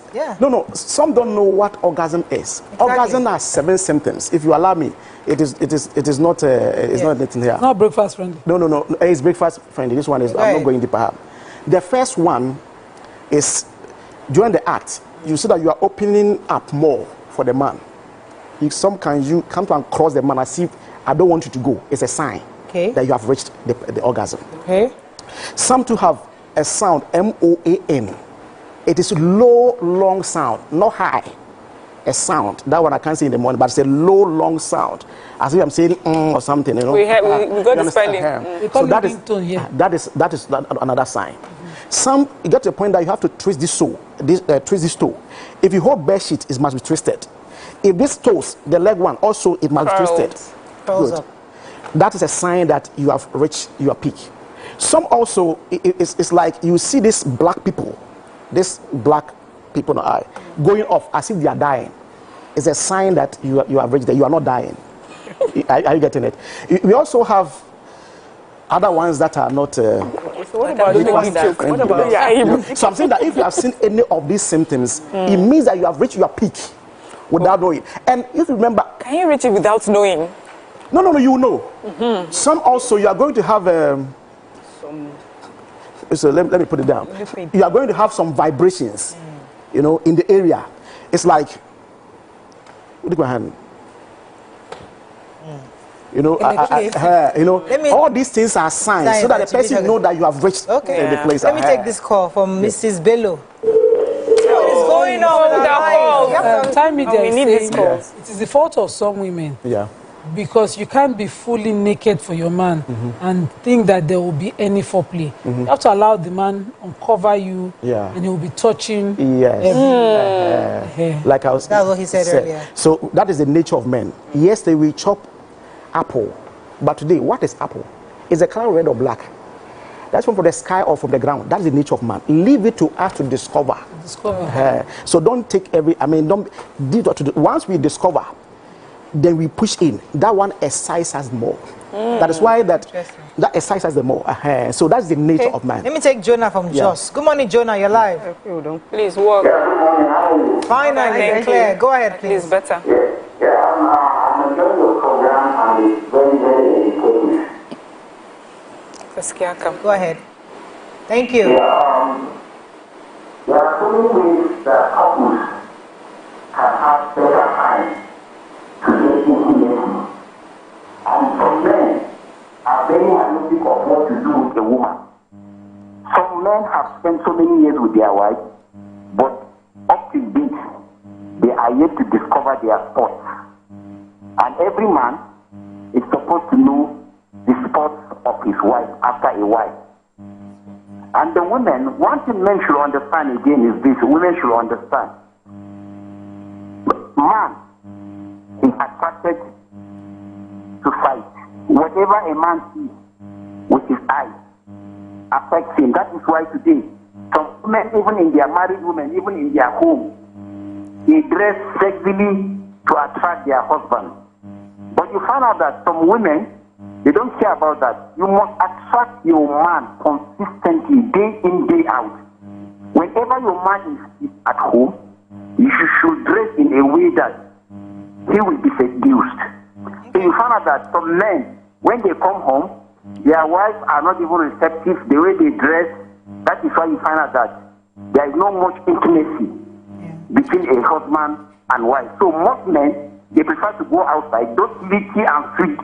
some don't know what orgasm is. Exactly. Orgasm has 7 symptoms. If you allow me, it is not anything here. Not breakfast friendly. No. It's breakfast friendly. This one is. I'm not going deeper. The first one is during the act. You see that you are opening up more for the man. You come to and cross the man as if I don't want you to go. It's a sign that you have reached the orgasm. Okay. Some to have a sound, M-O-A-N. It is low, long sound, not high. A sound. That one I can't say in the morning, but it's a low, long sound. As if I'm saying or something. We got the spelling. So that is another sign. Some you get to the point that you have to twist this toe. Twist this toe. If you hold bed sheet, it must be twisted. If this toes, the leg one, also it must be twisted. Good. That is a sign that you have reached your peak. Some also, it's like you see these black people in the eye, going off as if they are dying. It's a sign that you have reached that you are not dying. Are you getting it? We also have other ones that are not. So what about So I'm saying that if you have seen any of these symptoms, it means that you have reached your peak without knowing. And if you remember, can you reach it without knowing? No, you know. Some also you are going to have. So let me put it down. You are going to have some vibrations, in the area. It's like, look at my hand. All these things are signs so that the person know that you have reached the place. Let me take this call from Mrs. Bello. What is going going on with our lives? Time media we need is these calls. saying it is the fault of some women. Yeah. Because you can't be fully naked for your man and think that there will be any foreplay. You have to allow the man uncover you, and he will be touching. Yes. Like I was. That's what he said earlier. So that is the nature of men. Yesterday we chop apple, but today what is apple? Is the color red or black? That's from the sky or from the ground. That's the nature of man. Leave it to us to discover. So don't take every. I mean, don't. Once we discover, then we push in. That one excites us more. That is why that excites us the more. So that's the nature of man. Let me take Jonah from Jos. Good morning, Jonah. You're live. Please walk. Fine, and clear. Go ahead, please. Please, better. I'm enjoying your program and it's very, very educative. Go ahead. Thank you. There are so many ways that couples can have better time to get intimacy. And some men are very analytic of what to do with a woman. Some men have spent so many years with their wife, but up to date, they are yet to discover their spots. And every man is supposed to know the spots of his wife after a while. And the women, one thing men should understand again is this, women should understand. Man is attracted to sight. Whatever a man sees with his eyes affects him. That is why today, some women, even in their married women, even in their home, they dress sexually to attract their husband. But you find out that some women, they don't care about that. You must attract your man consistently, day in, day out. Whenever your man is at home, you should dress in a way that he will be seduced. So you find out that some men, when they come home, their wives are not even receptive. The way they dress, that is why you find out that there is not much intimacy between a husband and wife. So most men, they prefer to go outside. Those leaky and sweet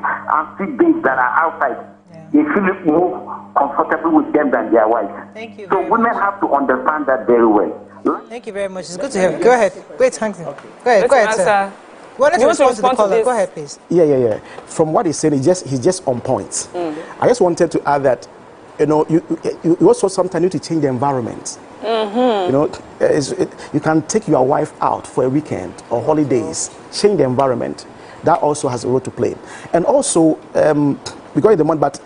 things that are outside, they feel more comfortable with them than their wives. Thank you. So women have to understand that very well. Thank you very much. It's good to hear. Go ahead. Wait, thank you. Go ahead, sir. You wanted to respond to the caller. Go ahead, please. Yeah. From what he's saying, he's just on point. I just wanted to add that, you also sometimes need to change the environment. You can take your wife out for a weekend or holidays, change the environment. That also has a role to play. And also, because of the month, but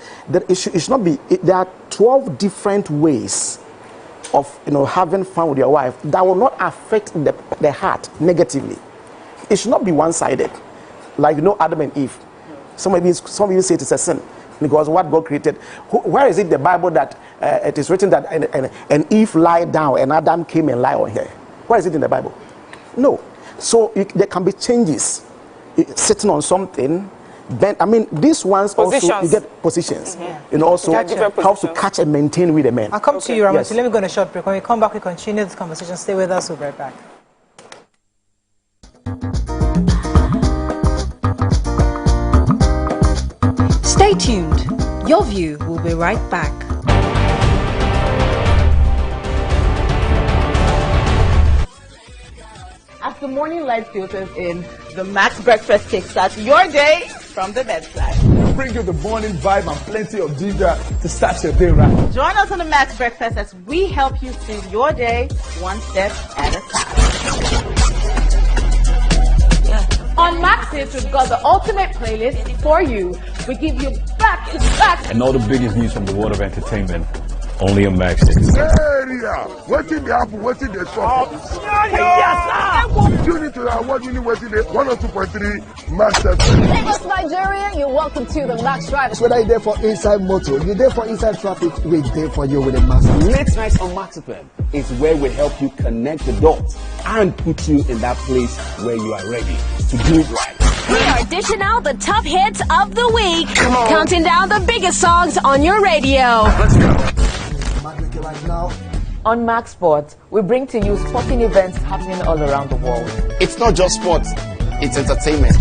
it should not be. There are 12 different ways of having fun with your wife that will not affect the heart negatively. It should not be one-sided, like Adam and Eve. Some of you say it is a sin because what God created. Where is it in the Bible that it is written that and Eve lied down and Adam came and lied on her? Where is it in the Bible? No. So there can be changes. Sitting on something. Then these ones also you get positions. Also how to catch and maintain with the men. I'll come to you, Ramon. So let me go on a short break. When we come back, we continue this conversation. Stay with us. We'll be right back. Stay tuned. Your View will be right back. As the morning light filters in, the Max Breakfast kickstarts your day from the bedside. Bring you the morning vibe and plenty of ginger to start your day right. Join us on the Max Breakfast as we help you seize your day one step at a time. On Max Hits, we've got the ultimate playlist for you. We give you back to back. And all the biggest news from the world of entertainment. Only on Max Hits. Area, waiting the apple, waiting the shop. Tune into our award-winning waiting the 102.3 Max FM. Lagos, Nigeria, you're welcome to the Max Drive. Whether you're there for inside motor, you're there for inside traffic, we're there for you with a Max. Next night on Max FM is where we help you connect the dots and put you in that place where you are ready to do it right. We are dishing out the top hits of the week, counting down the biggest songs on your radio. Let's go. Right now. On Max Sports, we bring to you sporting events happening all around the world. It's not just sports, it's entertainment.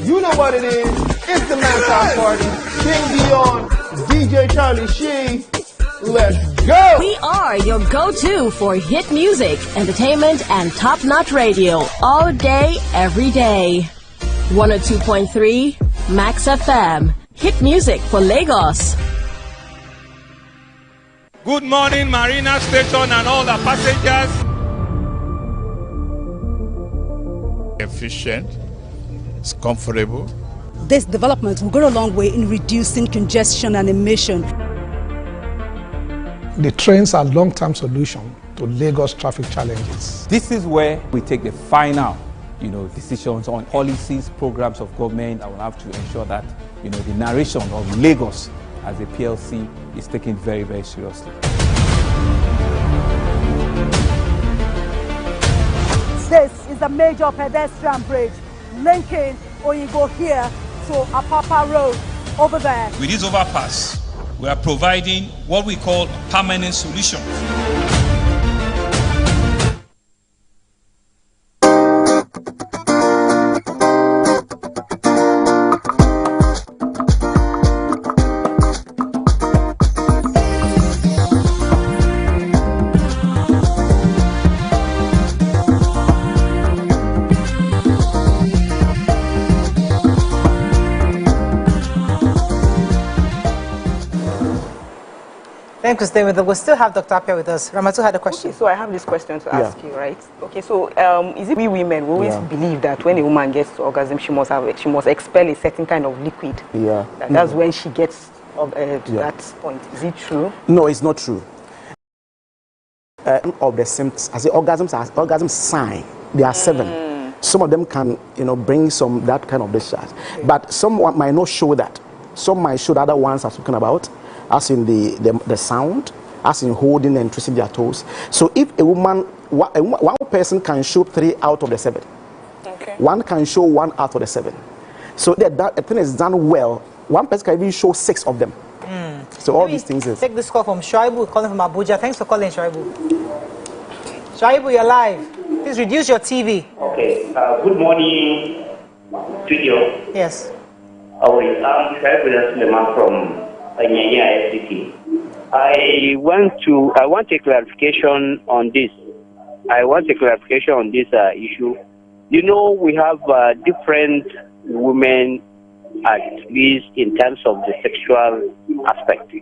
You know what it is. It's the Max House Party. King Dion, DJ Charlie Shee. Let's go! We are your go-to for hit music, entertainment, and top-notch radio all day, every day. 102.3 Max FM. Hit music for Lagos. Good morning, Marina Station and all the passengers. Efficient, it's comfortable. This development will go a long way in reducing congestion and emission. The trains are long-term solution to Lagos traffic challenges. This is where we take the final, decisions on policies, programs of government that will have to ensure that, the narration of Lagos as a PLC is taken very, very seriously. This is a major pedestrian bridge linking Oyinbo here to Apapa Road over there. With this overpass, we are providing what we call a permanent solution. Thank you, stay with us. We'll still have Dr. Appiah with us. Ramatu had a question. Okay, so I have this question to ask you, right? Okay, so is it we women we always believe that when a woman gets to orgasm, she must expel a certain kind of liquid? Yeah. That's when she gets to that point. Is it true? No, it's not true. Of the symptoms, as the orgasm sign, there are 7. Some of them can, bring some that kind of discharge, but some might not show that. Some might show the other ones I'm talking about, as in the sound, as in holding and twisting their toes. So if a woman, one person can show 3 out of the 7. Okay. One can show 1 out of the 7. So that thing is done well. One person can even show 6 of them. So all these things is. Take this call from Shoaibu, calling from Abuja. Thanks for calling, Shoaibu. Shoaibu, you're live. Please reduce your TV. Okay. Good morning, studio. Yes. I'm Shoaibu Suleiman from Anyanya FCT. I want a clarification on this. Issue. We have different women, at least in terms of the sexual aspect.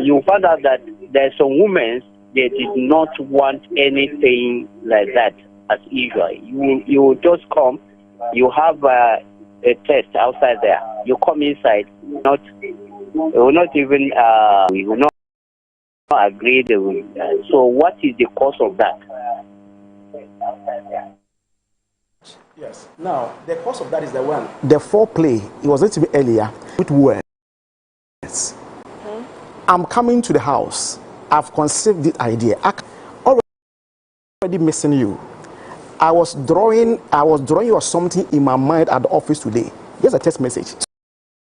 You find out that there are some women that did not want anything like that as usual. You just come, you have a test outside there. You come inside, you will not agree. So what is the cause of that? Yes. Now, the cause of that is the foreplay. It was little bit earlier with words. I'm coming to the house. I've conceived this idea. Already missing you. I was drawing you something in my mind at the office today. Here's a text message.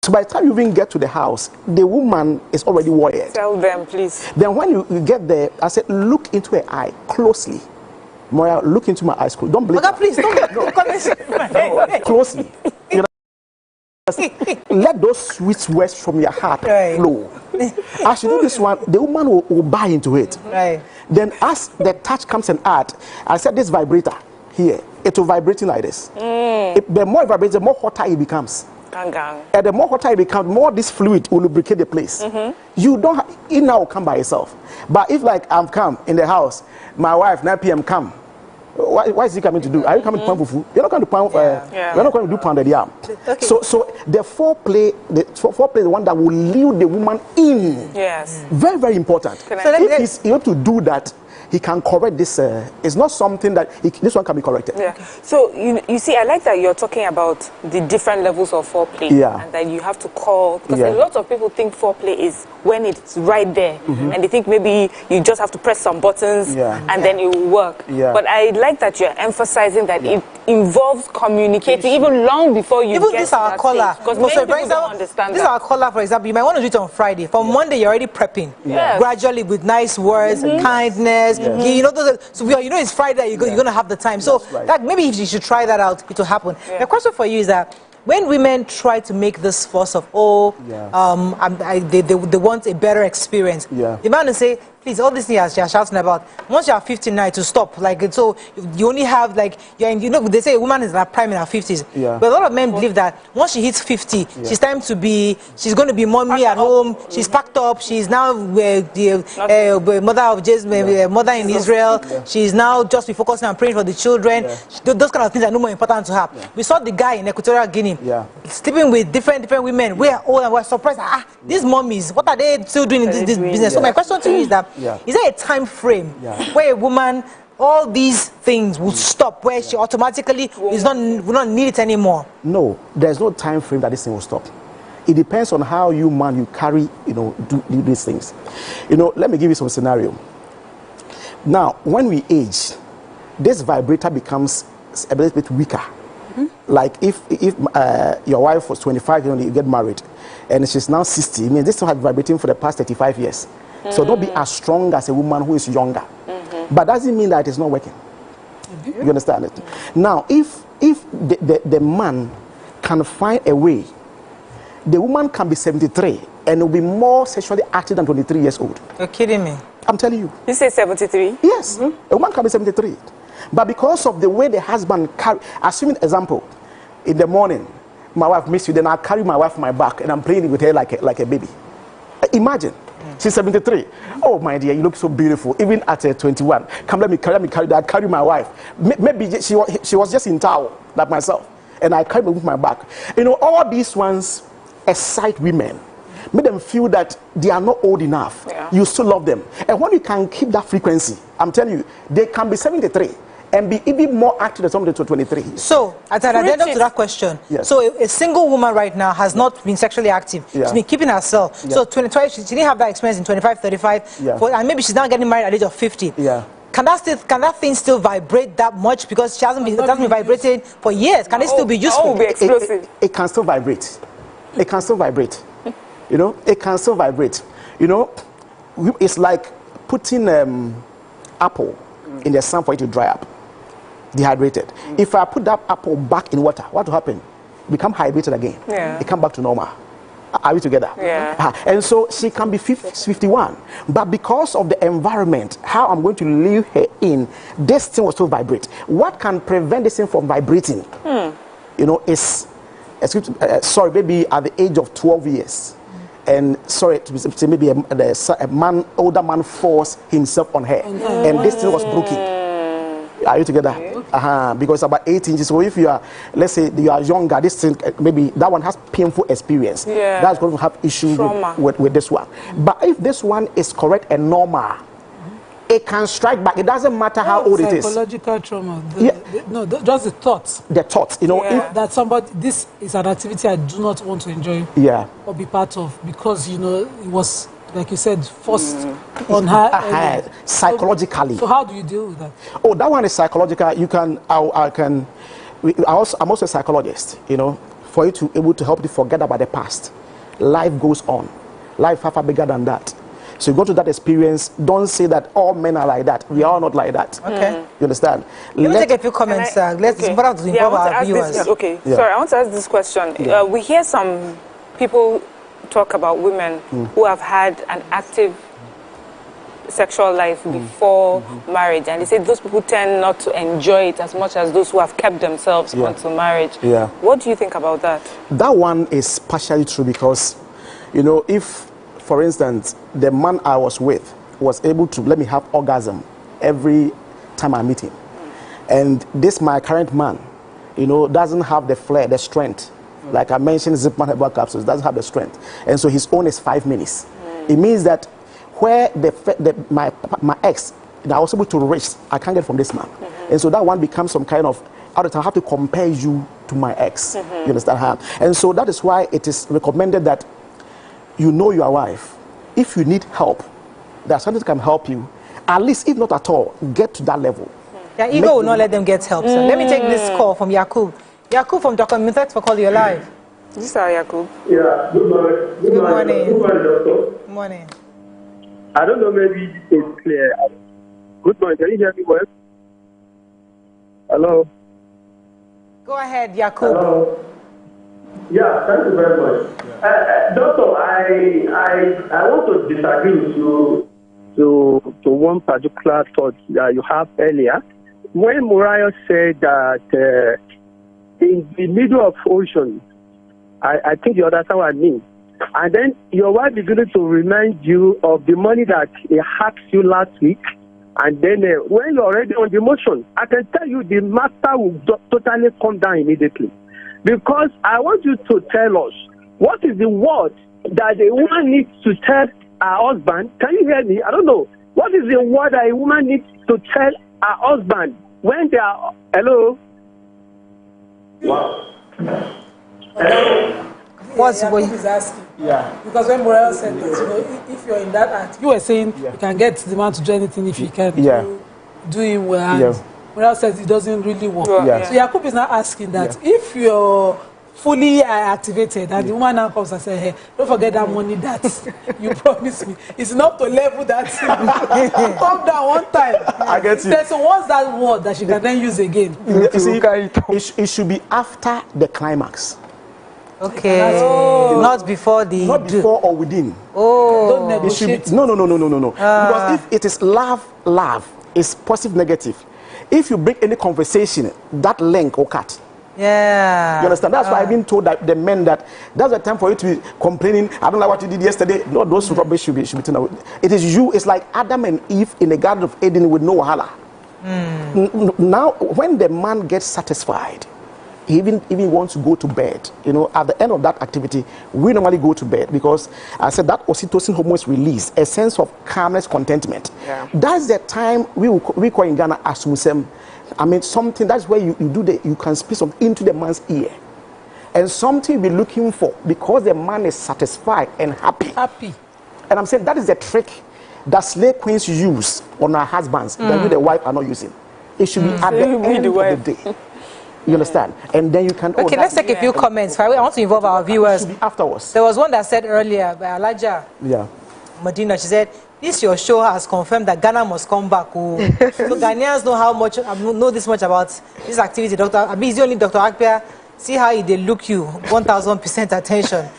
So by the time you even get to the house, the woman is already wired. Tell them, please. Then when you get there, I said, look into her eye closely. Moya, look into my eyes closely. Don't blink. Please, don't closely. Let those sweet words from your heart flow. As you do this one, the woman will buy into it. Right. Then as the touch comes and add, I said this vibrator here, it will vibrating like this. The more it vibrates, the more hotter it becomes. And the more hotter it becomes, more this fluid will lubricate the place. You don't, it now will come by itself. But if like I'm come in the house, my wife 9 p.m. come. Why is he coming to do? Are you coming to pound fufu? You're not going to pound. You're not going to do pounded yam. Okay. So the foreplay is the one that will lure the woman in. Yes. Very, very important. So if he's able to do that, he can correct this. It's not something that this one can be corrected. Yeah. So you see, I like that you're talking about the different levels of foreplay. Yeah. And that you have to call, because a lot of people think foreplay is when it's right there, and they think maybe you just have to press some buttons and then it will work. Yeah. But I like that you're emphasizing that it involves communicating even long before you get this to our that caller. Because many people don't understand this is our caller, for example. You might want to do it on Friday. For Monday, you're already prepping. Yes. Gradually with nice words, kindness. So it's Friday. You're going to have the time. So that maybe if you should try that out, it will happen. The question for you is that when women try to make this fuss of, they want a better experience, the man will say, please, all these things you're shouting about, once you're 59 to stop, like, so you only have, like, they say a woman is like prime in her 50s, but a lot of men believe that once she hits 50, she's going to be mommy at home, she's packed up, she's now the mother of Jesus, mother in Israel, she's now just be focusing on praying for the children, those kind of things are no more important to her. We saw the guy in Equatorial Guinea sleeping with different women. We are old and we're surprised, these mommies, what are they still doing in this business? So my question to you is that, is there a time frame where a woman, all these things will stop, where she automatically will not need it anymore? No, there's no time frame that this thing will stop. It depends on how you carry, do these things. Let me give you some scenario. Now, when we age, this vibrator becomes a little bit weaker. Like if your wife was 25, you get married, and she's now 60, I mean, this one has been vibrating for the past 35 years. So don't be as strong as a woman who is younger. But doesn't mean that it's not working. You understand it? Now, if the man can find a way, the woman can be 73 and will be more sexually active than 23 years old. You're kidding me. I'm telling you. You say 73? Yes. A woman can be 73. But because of the way the husband carry, assuming example, in the morning, my wife misses you, then I carry my wife on my back and I'm playing with her like a baby. Imagine. She's 73. Oh, my dear, you look so beautiful. Even at 21. Come, let me carry my wife. Maybe she was just in towel, like myself. And I carry her with my back. All these ones excite women. Make them feel that they are not old enough. You still love them. And when you can keep that frequency, I'm telling you, they can be 73 and be even more active than somebody to 23. So, at the end of that question, so a single woman right now has not been sexually active. She's been keeping herself. So, 25, she didn't have that experience in 25, 35, and maybe she's now getting married at the age of 50. Can that thing still vibrate that much because she hasn't been vibrating for years? Can it still be useful? It can still vibrate. It can still vibrate. It can still vibrate. It's like putting apple in the sun for it to dry up, dehydrated. If I put that apple back in water, what will happen? Become hydrated again. It come back to normal. Are we together? And so she can be 51, but because of the environment, how I'm going to leave her in, this thing will still vibrate. What can prevent this thing from vibrating? Is maybe at the age of 12 years. And maybe a older man forced himself on her, and this thing was broken. Are you together? Because about 8 inches. So if you are, let's say you are younger, this thing, maybe that one has painful experience. That's going to have issues with this one. But if this one is correct and normal, it can strike back. It doesn't matter how old it is. Psychological trauma. Just the thoughts. The thoughts, if that somebody, this is an activity I do not want to enjoy or be part of because, it was, like you said, forced on her. Psychologically. So how do you deal with that? Oh, that one is psychological. I'm also a psychologist, for you to able to help you forget about the past. Life goes on. Life far bigger than that. So you go to that experience, don't say that all men are like that. We are not like that. You understand? Let me take a few comments. Let's involve our viewers. Sorry, I want to ask this question. We hear some people talk about women who have had an active sexual life before marriage, and they say those people tend not to enjoy it as much as those who have kept themselves until marriage. What do you think about that? That one is partially true because, if, for instance, the man I was with was able to let me have orgasm every time I meet him, and this my current man, doesn't have the flair, the strength. Like I mentioned, Zipman herbal capsules doesn't have the strength, and so his own is 5 minutes. It means that where my ex that I was able to reach, I can't get from this man, and so that one becomes some kind of out of time. I have to compare you to my ex. You understand how? And so that is why it is recommended that your wife. If you need help, there's something that can help you. At least, if not at all, get to that level. Yeah, ego will not let them get help. So let me take this call from Yakub. Yakub from Document. Thanks for calling. You're live. This is Yakub. Yeah, good morning. Good morning. Good morning, doctor. Good morning. I don't know, maybe this is clear. Good morning. Can you hear me well? Hello? Go ahead, Yakub. Hello? Yeah, thank you very much. Doctor, I want to disagree with you to one particular thought that you have earlier. When Moriah said that in the middle of ocean, I think you understand what I mean. And then your wife is going to remind you of the money that he hacked you last week. And then when you're already on the motion, I can tell you the matter will totally come down immediately. Because I want you to tell us, what is the word that a woman needs to tell her husband? Can you hear me? I don't know. What is the word that a woman needs to tell her husband when they are... Hello? Wow. What's what he's asking? Yeah. Because when Morel said that, you know, if you're in that act, you were saying you can get the man to do anything if you can do it well. And Morel says it doesn't really work. So Yakub is now asking that if you're fully activated and the woman now comes and says, hey, don't forget that money that you promised me. It's enough to level that. Calm down one time. I get you. So what's that word that she can then use again? You see, it should be after the climax. Okay. Not before the... Not before or within. Don't negotiate. It should be, no. Because if it is love, it's positive, negative. If you break any conversation, that link will cut. Yeah. You understand? That's why I've been told that the men that that's the time for you to be complaining. I don't know what you did yesterday. No, those rubbish should be turned away. It is you. It's like Adam and Eve in the Garden of Eden with no wahala. Now, when the man gets satisfied, he even wants to go to bed. You know, at the end of that activity, we normally go to bed because I said that oxytocin hormone is released, a sense of calmness, contentment. Yeah. That's the time we call in Ghana asumsem. I mean, something that's where you can speak something into the man's ear, and something you'll be looking for because the man is satisfied and happy. And I'm saying that is the trick that slave queens use on our husbands that we the wife are not using. It should be at the end of the day. You understand? And then you can... Okay, let's take a few comments. I want to involve our viewers. Afterwards. There was one that said earlier by Alaja Medina. She said, this your show has confirmed that Ghana must come back. So Ghanaians know this much about this activity. Dr. Abi is the only Dr. Appiah. See how they look you, 1000% attention.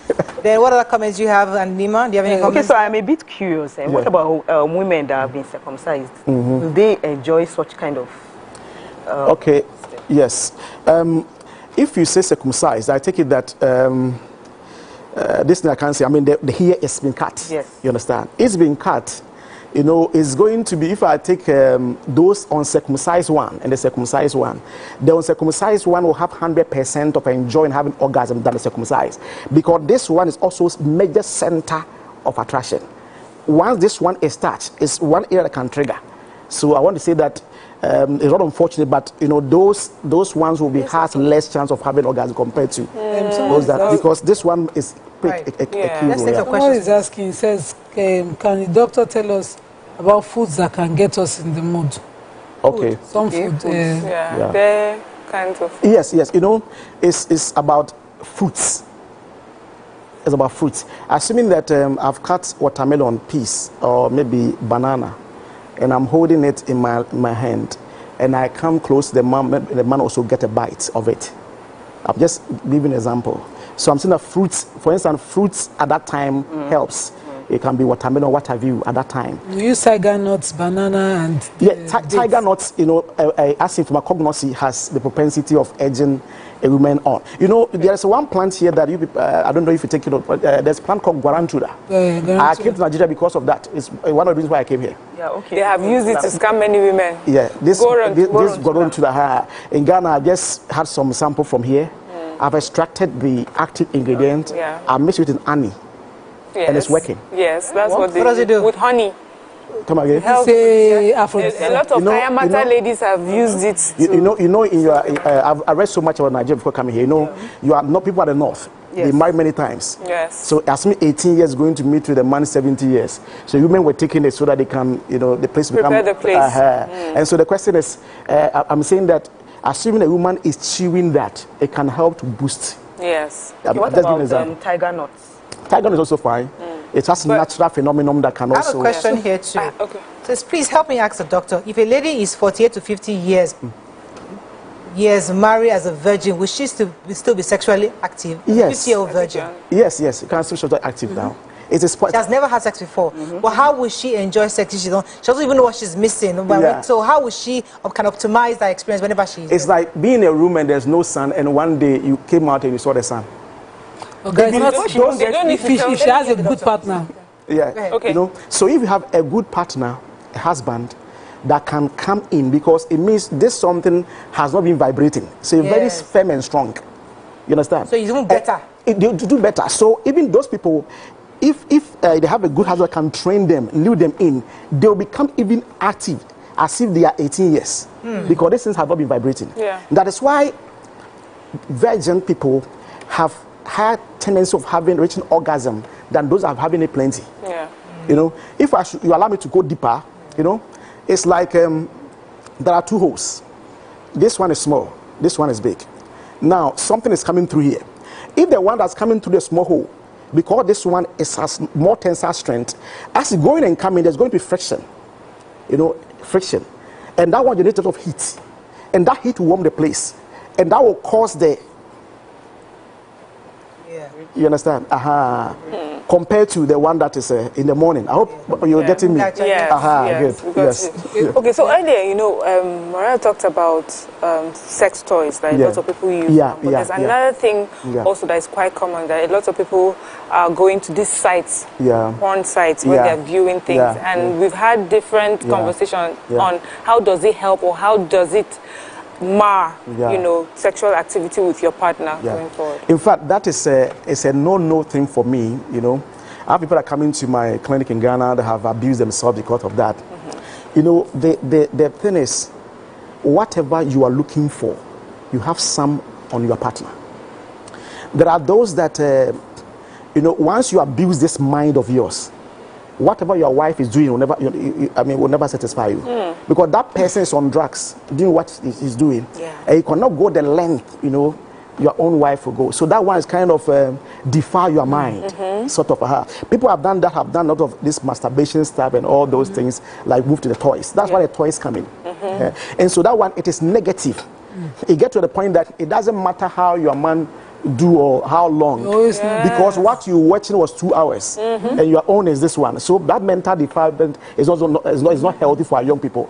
Then what other comments you have, and Nima? Do you have any comments? Okay, so I'm a bit curious. What about women that have been circumcised? Do they enjoy such kind of... okay. Yes. If you say circumcised, I take it that this thing I can't say. I mean, the hair has been cut. Yes. You understand? It's been cut. You know, it's going to be, if I take those uncircumcised one and the circumcised one, the uncircumcised one will have 100% of enjoying having orgasm than the circumcised. Because this one is also major center of attraction. Once this one is touched, it's one area that can trigger. So I want to say that it's not unfortunate, but you know those ones will has less chance of having orgasm compared to those that, because this one is Let's take a question. Someone is asking, says, can the doctor tell us about foods that can get us in the mood? Okay. Some food. They're kinds of. Yes. You know, it's about fruits. It's about fruits. Assuming that I've cut watermelon piece or maybe banana, and I'm holding it in my hand, and I come close, the man also get a bite of it. I'm just giving an example. So I'm saying that fruits, for instance, fruits at that time helps. It can be watermelon, what have you, at that time. You use tiger nuts, banana, and... Tiger nuts, you know, as if my cognosy has the propensity of edging a woman on. You know, there's one plant here that you, I don't know if you take it out, but there's a plant called guarantura. I came to Nigeria because of that. It's one of the reasons why I came here. Yeah, okay. They have used it to scam many women. Yeah, this guarantura. In Ghana, I just had some sample from here. I've extracted the active ingredient. I mixed it in honey. Yes. And it's working. Yes, that's what they does it do? With honey. Come again. A lot of Kayamata ladies have used it. You know, in your, I read so much about Nigeria before coming here. You know, you are not people at the north. They married many times. Yes. So as me 18 years going to meet with a man 70 years. So women were taking it so that they can, you know, the place prepare become. The place. And so the question is, I'm saying that assuming a woman is chewing that, it can help to boost. Yes. What about tiger nuts? Tiger is also fine. It has a natural phenomenon that can also... I have a question here too. Okay. Says, please help me ask the doctor. If a lady is 48 to 50 years, years married as a virgin, will she still be sexually active? Yes. 50-year-old virgin. Yes, yes. You can still sexually active now. It is She has never had sex before. But how will she enjoy sex if she doesn't even know what she's missing? Yeah. So how will she can optimize that experience whenever she's It's like being in a room and there's no sun, and one day you came out and you saw the sun. Okay, if she has a good partner. Yeah. Okay. You know, so if you have a good partner, a husband, that can come in, because it means this something has not been vibrating. So you're very firm and strong. You understand? So you do better. You do better. So even those people, if they have a good husband, can train them, lead them in, they'll become even active as if they are 18 years. Because these things have not been vibrating. Yeah. That is why virgin people have higher tendency of reaching orgasm than those that have having it plenty. Yeah. You know, if you allow me to go deeper, you know, it's like there are two holes. This one is small, this one is big. Now something is coming through here. If the one that's coming through the small hole, because this one has more tensile strength, as it's going and coming, there's going to be friction. You know, friction. And that one generates a lot of heat. And that heat will warm the place. And that will cause the... You understand? Compared to the one that is in the morning. I hope you're getting me. Yes, good. Yes. Okay, so earlier, you know, Mariah talked about sex toys that lots of people use. But there's another thing also that is quite common, that a lot of people are going to these sites, porn sites, where they're viewing things. And we've had different conversations on how does it help or how does it mar, you know, sexual activity with your partner going forward. In fact, that is a no thing for me. You know, I have people that come into my clinic in Ghana that have abused themselves because of that. You know, the thing is, whatever you are looking for, you have some on your partner. There are those that, you know, once you abuse this mind of yours, whatever your wife is doing will never satisfy you, because that person is on drugs doing what he's doing, and you cannot go the length, you know, your own wife will go. So that one is kind of defile your mind, sort of. People have done a lot of this masturbation stuff and all those things, like move to the toys. That's why the toys come in, and so that one, it is negative. It gets to the point that it doesn't matter how your man do or how long, because what you're watching was 2 hours, and your own is this one. So that mental defilement is also not healthy for our young people.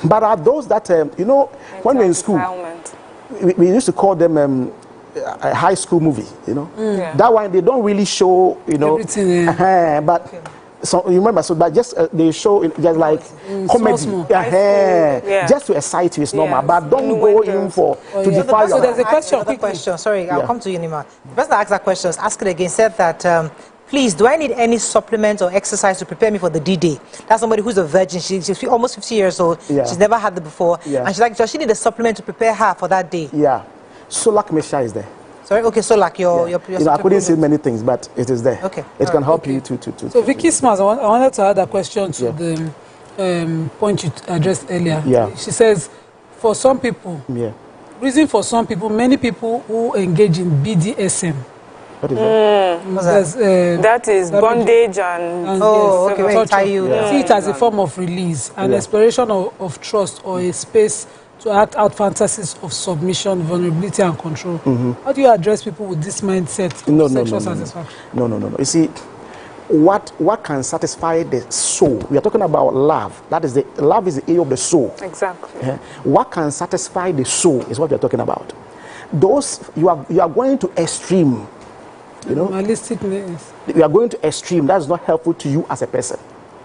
But are those that you know, when we're in school, we used to call them a high school movie. You know, that one they don't really show, you know, but. So you remember, so that just they show it just like comedy, just to excite you is normal, but don't go in for to defy. So there's a question. Sorry, I'll come to you, Nima. The person that asked that question, asked it again, said that please, do I need any supplement or exercise to prepare me for the D-Day? That's somebody who's a virgin. She's almost 50 years old. She's never had it before, and she's like, does she need a supplement to prepare her for that day? Solar Mesha is there. Sorry, okay, so like your you know, I couldn't say many things, but it is there. Okay. It can help you to. So Vicky Smas, I wanted to add a question to the point you addressed earlier. She says, for some people, reason for some people, many people who engage in BDSM. What is that? That is bondage and see it as a form of release, an exploration of trust, or a space to act out fantasies of submission, vulnerability, and control. How do you address people with this mindset of sexual satisfaction? No. You see, what can satisfy the soul? We are talking about love. Love is the aim of the soul. Exactly. What can satisfy the soul is what we are talking about. Those you are going to extreme. You know, you are going to extreme. That is not helpful to you as a person.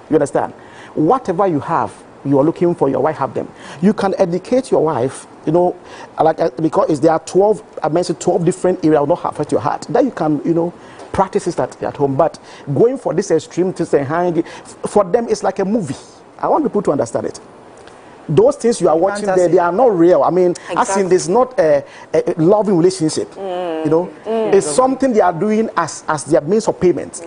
You understand? Whatever you have, you are looking for, your wife have them. You can educate your wife, you know, like because there are 12. I mentioned 12 different areas will not affect your heart. That you can, you know, practice it at home. But going for this extreme to say, for them, it's like a movie. I want people to understand it. Those things you are watching there, they are not real. I mean, as in, there's not a loving relationship. You know, it's something they are doing as their means of payment.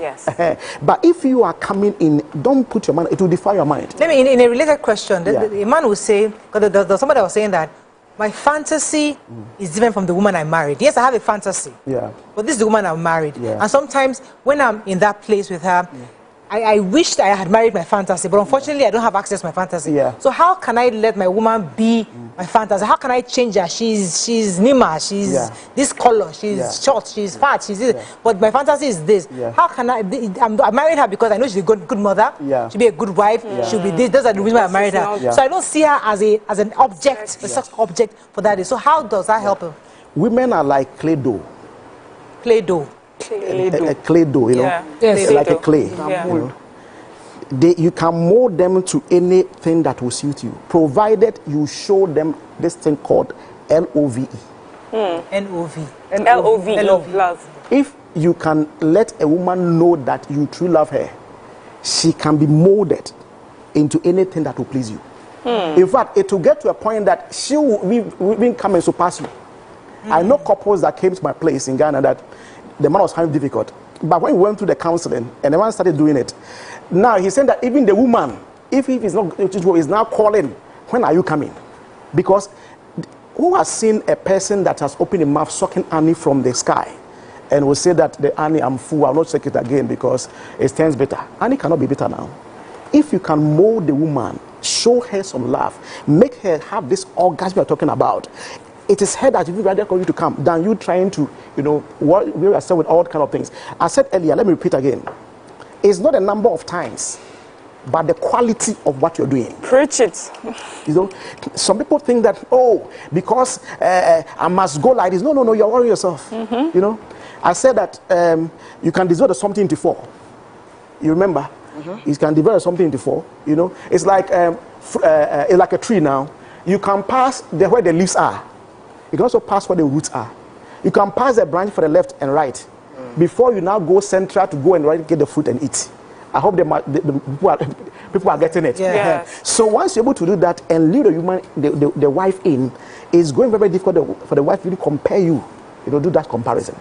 But if you are coming in, don't put your mind. It will defy your mind. Let me, in a related question, the man will say, because somebody was saying that my fantasy is different from the woman I married. Yes, I have a fantasy. But this is the woman I married. And sometimes when I'm in that place with her, I wished I had married my fantasy, but unfortunately I don't have access to my fantasy. Yeah. So how can I let my woman be my fantasy? How can I change her? She's Nima, she's this color, she's short, she's fat, she's this. But my fantasy is this. How can I? I married her because I know she's a good mother. She'll be a good wife. She'll be this. Those are the reasons why I married her. So I don't see her as an object, a sex object for that. So how does that help her? Women are like clay dough. Clay dough. A clay dough, you know, Yes. like a clay. You know. You can mold them to anything that will suit you, provided you show them this thing called LOVE. N-O-V. L-O-V-E, love. If you can let a woman know that you truly love her, she can be molded into anything that will please you. In fact, it will get to a point that she will even come and surpass you. I know couples that came to my place in Ghana that the man was finding it difficult. But when we went through the counseling and the man started doing it, now he's saying that even the woman, if he's not, is now calling, when are you coming? Because who has seen a person that has opened a mouth sucking honey from the sky and will say that the honey, I'm full, I'll not take it again because it turns bitter. Honey cannot be bitter now. If you can mold the woman, show her some love, make her have this orgasm you're talking about, it is her that would rather call you to come than you trying to, we are still with all kind of things. I said earlier, let me repeat again. It's not a number of times, but the quality of what you're doing. Preach it. You know, some people think that, because I must go like this. No, you're worrying yourself. You know, I said that you can divide something into four. You remember? You can divide something into four. You know, it's like a tree now. You can pass where the leaves are. You can also pass where the roots are. You can pass the branch for the left and right before you now go central to go and right get the fruit and eat. I hope the people are getting it. Yes. So once you're able to do that and lead the wife in, it's going very, very difficult for the wife to really compare you. Do that comparison.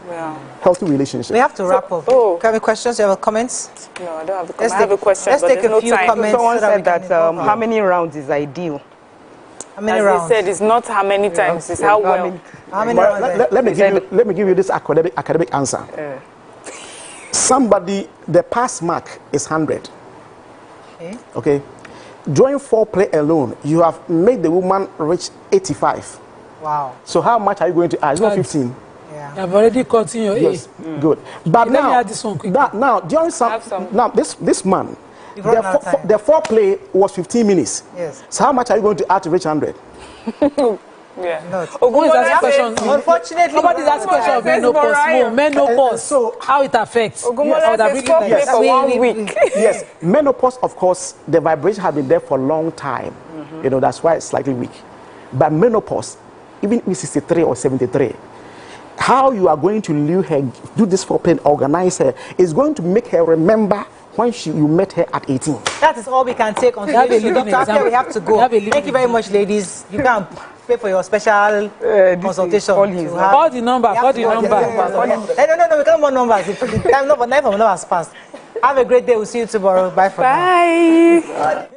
Healthy relationship. We have to wrap up. Do you have any questions? Do you have comments? No, I don't have a comment. I have a question. Let's take a few comments. Someone said that how many rounds is ideal? How many As rounds? they said, it's not how many times, it's how well. How many rounds? Let me give you this academic answer. Somebody, the pass mark is 100. Okay. During foreplay alone, you have made the woman reach 85. Wow. So how much are you going to add? It's not 15. Yeah. I've already cut in your age. Good. But Let me now, add this one quickly. now during this man, the foreplay was 15 minutes. Yes. So how much are you going to add to reach 100? Unfortunately, nobody's asking question of menopause. Menopause. So how it affects? Yes, menopause, of course, the vibration has been there for a long time. That's why it's slightly weak. But menopause, even if 63 or 73, how you are going to lure her, do this for pain, organize her, is going to make her remember when you met her at 18. That is all we can take on today's show. Dr. Appiah, we have to go. Thank you very much, ladies. You can pay for your special consultation. Call the number. No, we can't want numbers. The time, but 9 numbers passed. Have a great day. We'll see you tomorrow. Bye for now. Bye.